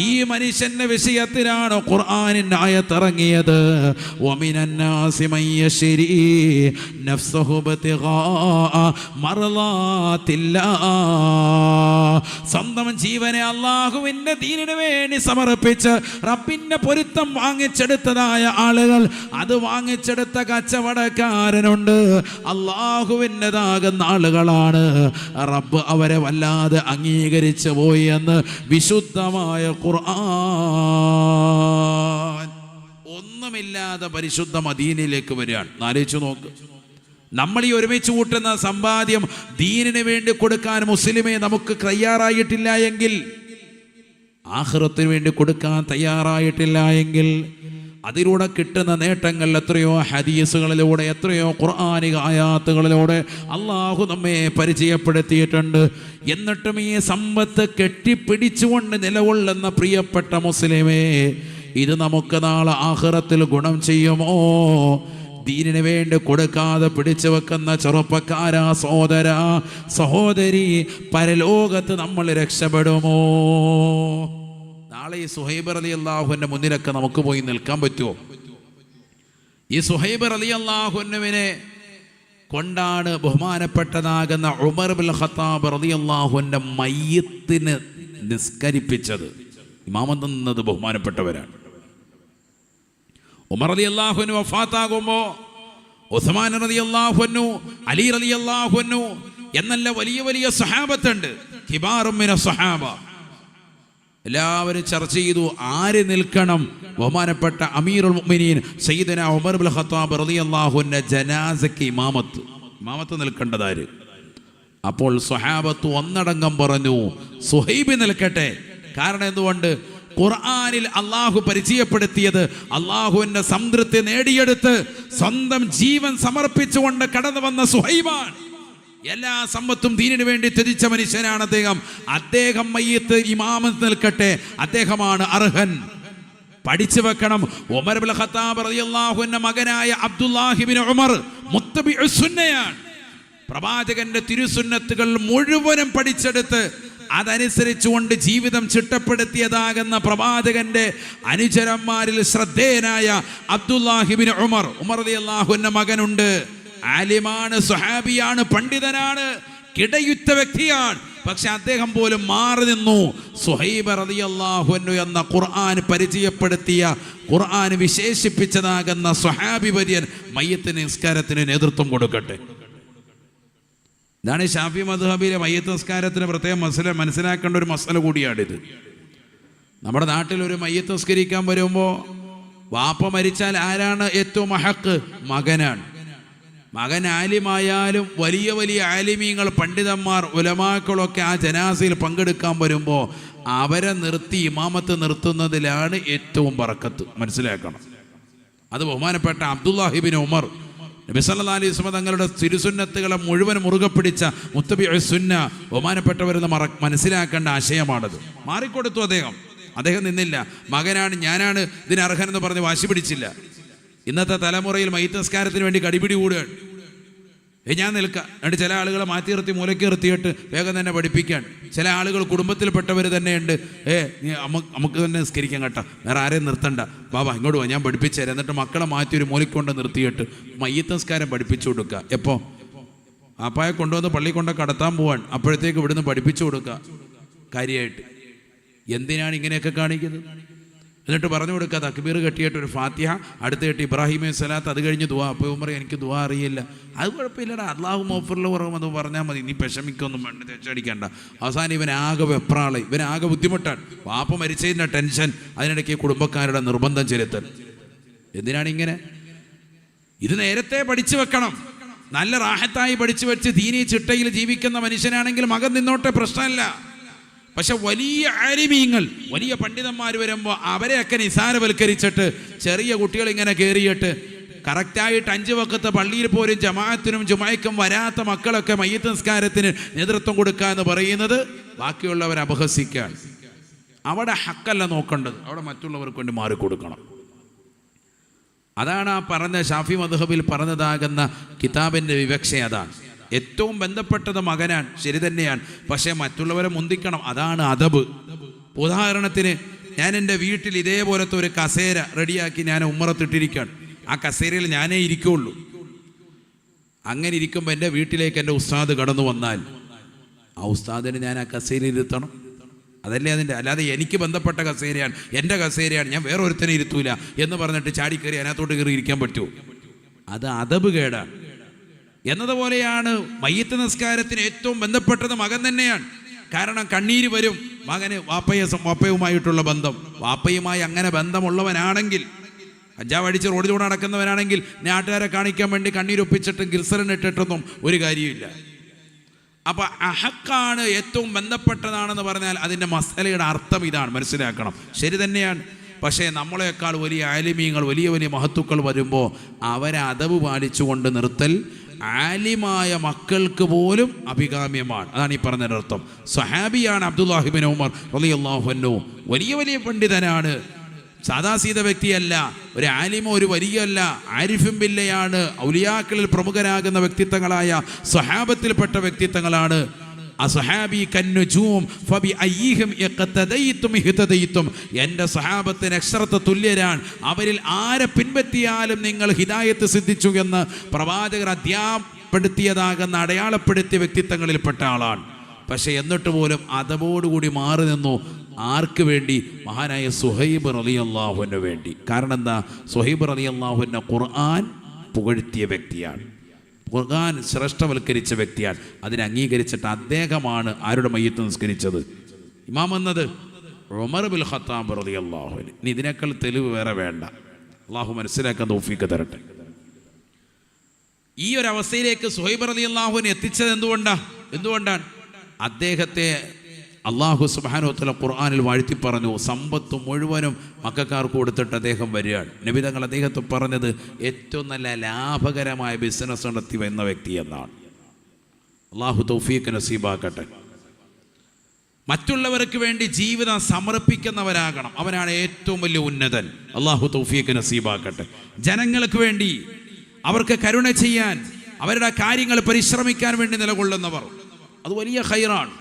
ഈ മനുഷ്യന്റെ വിഷയത്തിലാണ് ഖുർആനിന്റെ ആയത്ത് ഇറങ്ങിയത്. വമിനന്നാസി മയ്യശ്രീ നഫ്സഹു ബിതിഗാ മർളാത്തില്ലാഹ്. സ്വന്തം ജീവനെ അല്ലാഹുവിന്റെ ദീനിന് വേണ്ടി സമർപ്പിച്ച് റബ്ബിന്റെ പൊരുത്തം വാങ്ങിച്ചെടുത്തതായ ആളുകൾ, അത് വാങ്ങിച്ചെടുത്ത കച്ചവടക്കാരനുണ്ട്, അല്ലാഹുവിൻ്റെതാകുന്ന ആളുകളാണ്. റബ്ബ് അവരെ വല്ലാതെ അംഗീകരിച്ചു പോയി എന്ന് വിശുദ്ധമായ ഖുർആൻ. ഒന്നുമില്ലാതെ പരിശുദ്ധ മദീനയിലേക്ക് വരികയാണ്. ആലോചിച്ചു നോക്ക്, നമ്മൾ ഈ ഒരുമിച്ച് കൂട്ടുന്ന സമ്പാദ്യം ദീനിന് വേണ്ടി കൊടുക്കാൻ മുസ്ലിമേ നമുക്ക് തയ്യാറായിട്ടില്ല എങ്കിൽ, ആഖിറത്തിന് വേണ്ടി കൊടുക്കാൻ തയ്യാറായിട്ടില്ല എങ്കിൽ, അതിലൂടെ കിട്ടുന്ന നേട്ടങ്ങൾ എത്രയോ ഹദീസുകളിലൂടെ, എത്രയോ ഖുർആനിക ആയാത്തുകളിലൂടെ അള്ളാഹു നമ്മെ പരിചയപ്പെടുത്തിയിട്ടുണ്ട്. എന്നിട്ടും ഈ സമ്പത്ത് കെട്ടിപ്പിടിച്ചുകൊണ്ട് നിലകൊള്ളുന്ന പ്രിയപ്പെട്ട മുസ്ലിമേ, ഇത് നമുക്ക് നാളെ ആഖിറത്തിൽ ഗുണം ചെയ്യുമോ? ദീനിന് വേണ്ടി കൊടുക്കാതെ പിടിച്ചു വെക്കുന്ന ചെറുപ്പക്കാരാ, സഹോദരാ, സഹോദരി, പരലോകത്ത് നമ്മൾ രക്ഷപ്പെടുമോ? നാളെ ഈ സുഹൈബ് റളിയല്ലാഹുവിന്റെ മുന്നിലൊക്കെ നമുക്ക് പോയി നിൽക്കാൻ പറ്റുമോ? ഈ സുഹൈബ് റളിയല്ലാഹുവിനെ കൊണ്ടാണ് ബഹുമാനപ്പെട്ടതാകുന്ന ഉമർ ഇബ്നുൽ ഖത്താബ് റളിയല്ലാഹുവിന്റെ മയ്യിത്തിനെ നിസ്കരിപ്പിച്ചത്. ഇമാമത്ത് നിന്നത് ബഹുമാനപ്പെട്ടവരാണ്. ഉമർ റളിയല്ലാഹുവിന് വഫാത്താകുമ്പോൾ ഉസ്മാൻ റളിയല്ലാഹുവിനു, അലി റളിയല്ലാഹുവിനു എന്നല്ല വലിയ വലിയ സഹാബത്തുണ്ട്, കിബാറും മിന സഹാബ. എല്ലാവരും ചർച്ച ചെയ്തു ആര് നിൽക്കണം. ബഹുമാനപ്പെട്ട അമീറുൽ മുഅ്മിനീൻ സയ്യിദുനാ ഉമർ ഇബ്നുൽ ഖത്താബ് റളിയല്ലാഹുവിന്റെ ജനാസയ്ക്ക് ഇമാമത്ത് നിൽക്കേണ്ടതാര്? അപ്പോൾ സ്വഹാബത്ത് ഒന്നടങ്കം പറഞ്ഞു സുഹൈബ് നിൽക്കട്ടെ. കാരണം എന്തുകൊണ്ട്? ഖുർആനിൽ അള്ളാഹു പരിചയപ്പെടുത്തിയത് അള്ളാഹുവിന്റെ സംതൃപ്തി നേടിയെടുത്ത് സ്വന്തം ജീവൻ സമർപ്പിച്ചുകൊണ്ട് കടന്നു വന്ന സുഹൈബാണ്. എല്ലാ സമ്പത്തും ദീനിനു വേണ്ടി ത്യജിച്ച മനുഷ്യനാണ് അദ്ദേഹം മയ്യിത്ത് ഇമാമത്ത് നിൽക്കട്ടെ, അദ്ദേഹമാണ് അർഹൻ. പഠിച്ചു വെക്കണം. ഉമർ ഇബ്നുൽ ഖത്താബ് റളിയല്ലാഹുവിന്റെ മകനായ അബ്ദുല്ലാഹി ഇബ്നു ഉമർ മുത്തബിഉസ് സുന്നയാണ്. പ്രവാചകന്റെ തിരുസുന്നത്തുകൾ മുഴുവനും പഠിച്ചെടുത്ത് അതനുസരിച്ചുകൊണ്ട് ജീവിതം ചിട്ടപ്പെടുത്തിയതാകുന്ന പ്രവാചകന്റെ അനുചരന്മാരിൽ ശ്രദ്ധേയനായ അബ്ദുല്ലാഹി ഇബ്നു ഉമർ റളിയല്ലാഹുവിന്റെ മകനുണ്ട്. ആലിമാണ്, സ്വഹാബിയാണ്, പണ്ഡിതനാണ്, കിടയുറ്റ വ്യക്തിയാണ്. പക്ഷെ അദ്ദേഹം പോലും മാറി നിന്നു. സുഹൈബ് റളിയല്ലാഹു അൻഹു എന്ന ഖുർആൻ പരിചയപ്പെടുത്തിയ, ഖുർആൻ വിശേഷിപ്പിച്ചതാകുന്ന സ്വഹാബി വര്യൻ മയ്യിത്ത് നിസ്കാരത്തിന് നേതൃത്വം കൊടുക്കട്ടെ. ഇതാണ് ഷാഫി മദ്ഹബിലെ മയ്യിത്ത് നിസ്കാരത്തിന് പ്രത്യേകം മനസ്സിലാക്കേണ്ട ഒരു മസല കൂടിയാണിത്. നമ്മുടെ നാട്ടിൽ ഒരു മയ്യിത്ത് നിസ്കരിക്കാൻ വരുമ്പോൾ വാപ്പ മരിച്ചാൽ ആരാണ് ഏറ്റവും ഹഖ്? മകനാണ്. മകൻ ആലിമായാലും വലിയ വലിയ ആലിമീങ്ങൾ, പണ്ഡിതന്മാർ, ഉലമാക്കളൊക്കെ ആ ജനാസയിൽ പങ്കെടുക്കാൻ വരുമ്പോൾ അവരെ നിർത്തി ഇമാമത്ത് നിർത്തുന്നതിലാണ് ഏറ്റവും ബറക്കത്ത്. മനസ്സിലാക്കണം. അത് ബഹുമാനപ്പെട്ട അബ്ദുല്ലാഹി ഇബ്നു ഉമർ നബി സല്ലല്ലാഹു അലൈഹി വസല്ലം തങ്ങളുടെ തിരുസുന്നത്തുകളെ മുഴുവൻ മുറുകെ പിടിച്ച മുത്തബിഉസ് സുന്ന ബഹുമാനപ്പെട്ടവരെന്ന് മനസ്സിലാക്കേണ്ട ആശയമാണത്. മാറിക്കൊടുത്തു അദ്ദേഹം നിന്നില്ല. മകനാണ്, ഞാനാണ് ഇതിന് അർഹനെന്ന് പറഞ്ഞ് വാശി പിടിച്ചില്ല. ഇന്നത്തെ തലമുറയിൽ മയ്യിത്ത് നിസ്കാരത്തിന് വേണ്ടി കടിപിടി കൂടുകയാണ്. ഞാൻ നിൽക്കാം, എന്നിട്ട് ചില ആളുകളെ മാറ്റി നിർത്തി മൂലയ്ക്ക് നിർത്തിയിട്ട് വേഗം തന്നെ പഠിപ്പിക്കാൻ. ചില ആളുകൾ കുടുംബത്തിൽപ്പെട്ടവർ തന്നെയുണ്ട്, നമുക്ക് തന്നെ നിസ്കരിക്കാൻ കേട്ടോ, വേറെ ആരെയും നിർത്തണ്ട, ബാബാ ഇങ്ങോട്ട് വാ, ഞാൻ പഠിപ്പിച്ചു തരാം. എന്നിട്ട് മക്കളെ മാറ്റി ഒരു മൂലയ്ക്കൊണ്ട് നിർത്തിയിട്ട് മയ്യിത്ത് നിസ്കാരം പഠിപ്പിച്ചു കൊടുക്കുക. എപ്പോൾ ആപ്പായെ കൊണ്ടുവന്ന് പള്ളി കൊണ്ട് കടത്താൻ പോവാൻ, അപ്പോഴത്തേക്ക് ഇവിടുന്ന് പഠിപ്പിച്ചു കൊടുക്കുക കാര്യമായിട്ട്. എന്തിനാണ് ഇങ്ങനെയൊക്കെ കാണിക്കുന്നത്? എന്നിട്ട് പറഞ്ഞു കൊടുക്കുക, തക്ബീർ കെട്ടിയിട്ട് ഒരു ഫാത്തിഹ, അടുത്ത് കെട്ടി ഇബ്രാഹിമെ സ്വലാത്ത്, അത് കഴിഞ്ഞ് ദുആ. അപ്പോൾ ഉമർ എനിക്ക് ദുആ അറിയില്ല. അത് കുഴപ്പമില്ലടാ, അല്ലാഹു മഗ്ഫിർ ലഹു അത് പറഞ്ഞാൽ മതി, നീ വിഷമിക്കൊന്നും വേണ്ട, തെച്ചടിക്കണ്ട. അവസാനം ഇവനാകെ വെപ്രാള്, ഇവനാകെ ബുദ്ധിമുട്ടാണ്. വാപ്പ മരിച്ചതിൻ്റെ ടെൻഷൻ, അതിനിടയ്ക്ക് കുടുംബക്കാരുടെ നിർബന്ധം ചെലുത്തൽ. എന്തിനാണ് ഇങ്ങനെ? ഇത് നേരത്തെ പഠിച്ചു വെക്കണം. നല്ല റാഹത്തായി പഠിച്ചു വെച്ച് ദീനി ചിട്ടയിൽ ജീവിക്കുന്ന മനുഷ്യനാണെങ്കിൽ മകൻ നിന്നോട്ടെ, പ്രശ്നമല്ല. പക്ഷെ വലിയ ആലിമീങ്ങൾ, വലിയ പണ്ഡിതന്മാർ വരുമ്പോൾ അവരെയൊക്കെ നിസാരവൽക്കരിച്ചിട്ട് ചെറിയ കുട്ടികൾ ഇങ്ങനെ കയറിയിട്ട് കറക്റ്റായിട്ട് 5 വഖത്ത് പള്ളിയിൽ പോലും ജമാഅത്തിനും ജുമഅയ്ക്കും വരാത്ത മക്കളൊക്കെ മയ്യിത്ത് നിസ്കാരത്തിന് നേതൃത്വം കൊടുക്കുക എന്ന് പറയുന്നത് ബാക്കിയുള്ളവരെ അപഹസിക്കാൻ. അവിടെ ഹക്കല്ല നോക്കേണ്ടത്, അവിടെ മറ്റുള്ളവർക്ക് വേണ്ടി മാറിക്കൊടുക്കണം. അതാണ് ആ പറഞ്ഞ ഷാഫി മദ്ഹബിൽ പറഞ്ഞതാകുന്ന കിതാബിൻ്റെ വിവക്ഷ. അതാണ് ഏറ്റവും ബന്ധപ്പെട്ടത് മകനാണ്, ശരി തന്നെയാണ്. പക്ഷേ മറ്റുള്ളവരെ മുന്തിക്കണം, അതാണ് അദബ്. ഉദാഹരണത്തിന് ഞാൻ എൻ്റെ വീട്ടിൽ ഇതേപോലത്തെ ഒരു കസേര റെഡിയാക്കി ഞാൻ ഉമ്മറത്തിട്ടിരിക്കുകയാണ്. ആ കസേരയിൽ ഞാനേ ഇരിക്കുള്ളൂ. അങ്ങനെ ഇരിക്കുമ്പോൾ എൻ്റെ വീട്ടിലേക്ക് എൻ്റെ ഉസ്താദ് കടന്നു വന്നാൽ ആ ഉസ്താദിന് ഞാൻ ആ കസേരയിൽ ഇരുത്തണം. അതല്ലേ അതിൻ്റെ. അല്ലാതെ എനിക്ക് ബന്ധപ്പെട്ട കസേരയാണ്, എൻ്റെ കസേരയാണ്, ഞാൻ വേറെ ഒരുത്തനെ ഇരുത്തൂല എന്ന് പറഞ്ഞിട്ട് ചാടിക്കയറി അതിനകത്തോട്ട് കയറി ഇരിക്കാൻ പറ്റുമോ? അത് അദബ് കേടാണ്. എന്നതുപോലെയാണ് മയ്യിത്ത് നിസ്കാരത്തിന് ഏറ്റവും ബന്ധപ്പെട്ടത് മകൻ തന്നെയാണ്. കാരണം കണ്ണീര് വരും മകന് വാപ്പയുമായിട്ടുള്ള ബന്ധം. വാപ്പയുമായി അങ്ങനെ ബന്ധമുള്ളവനാണെങ്കിൽ, കഞ്ചാവ് അടിച്ച് റോഡിലൂടെ നടക്കുന്നവനാണെങ്കിൽ നാട്ടുകാരെ കാണിക്കാൻ വേണ്ടി കണ്ണീരൊപ്പിച്ചിട്ടും ഗിർസലിനിട്ടിട്ടൊന്നും ഒരു കാര്യമില്ല. അപ്പം അഹക്കാണ്, ഏറ്റവും ബന്ധപ്പെട്ടതാണെന്ന് പറഞ്ഞാൽ അതിൻ്റെ മസലയുടെ അർത്ഥം ഇതാണ്, മനസ്സിലാക്കണം. ശരി തന്നെയാണ്. പക്ഷേ നമ്മളെക്കാൾ വലിയ ആലിമീങ്ങൾ, വലിയ വലിയ മഹത്തുക്കൾ വരുമ്പോൾ അവരെ അദബ് പാലിച്ചുകൊണ്ട് നിർത്തൽ ആലിമായ മക്കൾക്ക് പോലും അഭികാമ്യമാണ്. അതാണ് ഈ പറഞ്ഞതിനർത്ഥം. സ്വഹാബിയാണ് അബ്ദുല്ലാഹി ഇബ്നു ഉമർ റളിയല്ലാഹു അൻഹു, വലിയ വലിയ പണ്ഡിതനാണ്. സാദാസീത വ്യക്തിയല്ല, ഒരു ആലിമോ ഒരു വലിയല്ല, ആരിഫും ബില്ലയാണ്. ഔലിയാക്കളിൽ പ്രമുഖരാകുന്ന വ്യക്തിത്വങ്ങളായ സ്വഹാബത്തിൽപ്പെട്ട വ്യക്തിത്വങ്ങളാണ്. അസ്ഹാബി കന്നുജൂം ഫബി അയ്യിഹിം യഖ്തദൈതും ഇഹ്തദൈതും. എൻ്റെ സ്വഹാബത്ത് നക്ഷത്ര തുല്യരാണ്, അവരിൽ ആരെ പിൻപറ്റിയാലും നിങ്ങൾ ഹിദായത്ത് സിദ്ധിച്ചു എന്ന് പ്രവാചകർ അധ്യാപപ്പെടുത്തിയതാകുന്ന അടയാളപ്പെടുത്തിയ വ്യക്തിത്വങ്ങളിൽപ്പെട്ട ആളാണ്. പക്ഷെ എന്നിട്ട് പോലും അതവോടുകൂടി മാറി നിന്നു. ആർക്ക് വേണ്ടി? മഹാനായ സുഹൈബ് റളിയല്ലാഹുവിന് വേണ്ടി. കാരണം എന്താ? സുഹൈബ് റളിയല്ലാഹുവിനെ ഖുർആൻ പുകഴ്ത്തിയ വ്യക്തിയാണ്, ഖുർആൻ ശ്രേഷ്ഠവൽക്കരിച്ച വ്യക്തിയാണ്. അതിനെ അംഗീകരിച്ചിട്ട് അദ്ദേഹമാണ് ആരുടെ മയ്യത്ത് നിസ്കരിച്ചത്? ഇമാം എന്നത് ഉമർ ബിൻ ഖത്താബ് റളിയല്ലാഹു അൻഹു. ഇനി ഇതിനേക്കാൾ തെളിവ് വേറെ വേണ്ട. അള്ളാഹു മനസ്സിലാക്കാൻ തൗഫീഖ് തരട്ടെ. ഈ ഒരു അവസ്ഥയിലേക്ക് സുഹൈബ് റളിയല്ലാഹുവിനെ എത്തിച്ചത് എന്തുകൊണ്ടാണ്? അദ്ദേഹത്തെ അള്ളാഹു സുബ്ഹാനഹു വ തആല ഖുർആനിൽ വാഴ്ത്തി പറഞ്ഞു. സമ്പത്ത് മുഴുവനും മക്കക്കാർക്ക് കൊടുത്തിട്ട് അദ്ദേഹം വരികയാണ്. നബി തങ്ങൾ അദ്ദേഹത്തെ പറഞ്ഞത് ഏറ്റവും നല്ല ലാഭകരമായ ബിസിനസ് നടത്തി വന്ന വ്യക്തി എന്നാണ്. അള്ളാഹു തൗഫീഖ് നസീബാക്കട്ടെ. മറ്റുള്ളവർക്ക് വേണ്ടി ജീവിതം സമർപ്പിക്കുന്നവരാകണം, അവനാണ് ഏറ്റവും വലിയ ഉന്നതൻ. അള്ളാഹു തൗഫീഖ് നസീബാക്കട്ടെ. ജനങ്ങൾക്ക് വേണ്ടി, അവർക്ക് കരുണ ചെയ്യാൻ, അവരുടെ കാര്യങ്ങൾ പരിശ്രമിക്കാൻ വേണ്ടി നിലകൊള്ളുന്നവർ, അത് വലിയ ഖൈറാണ്.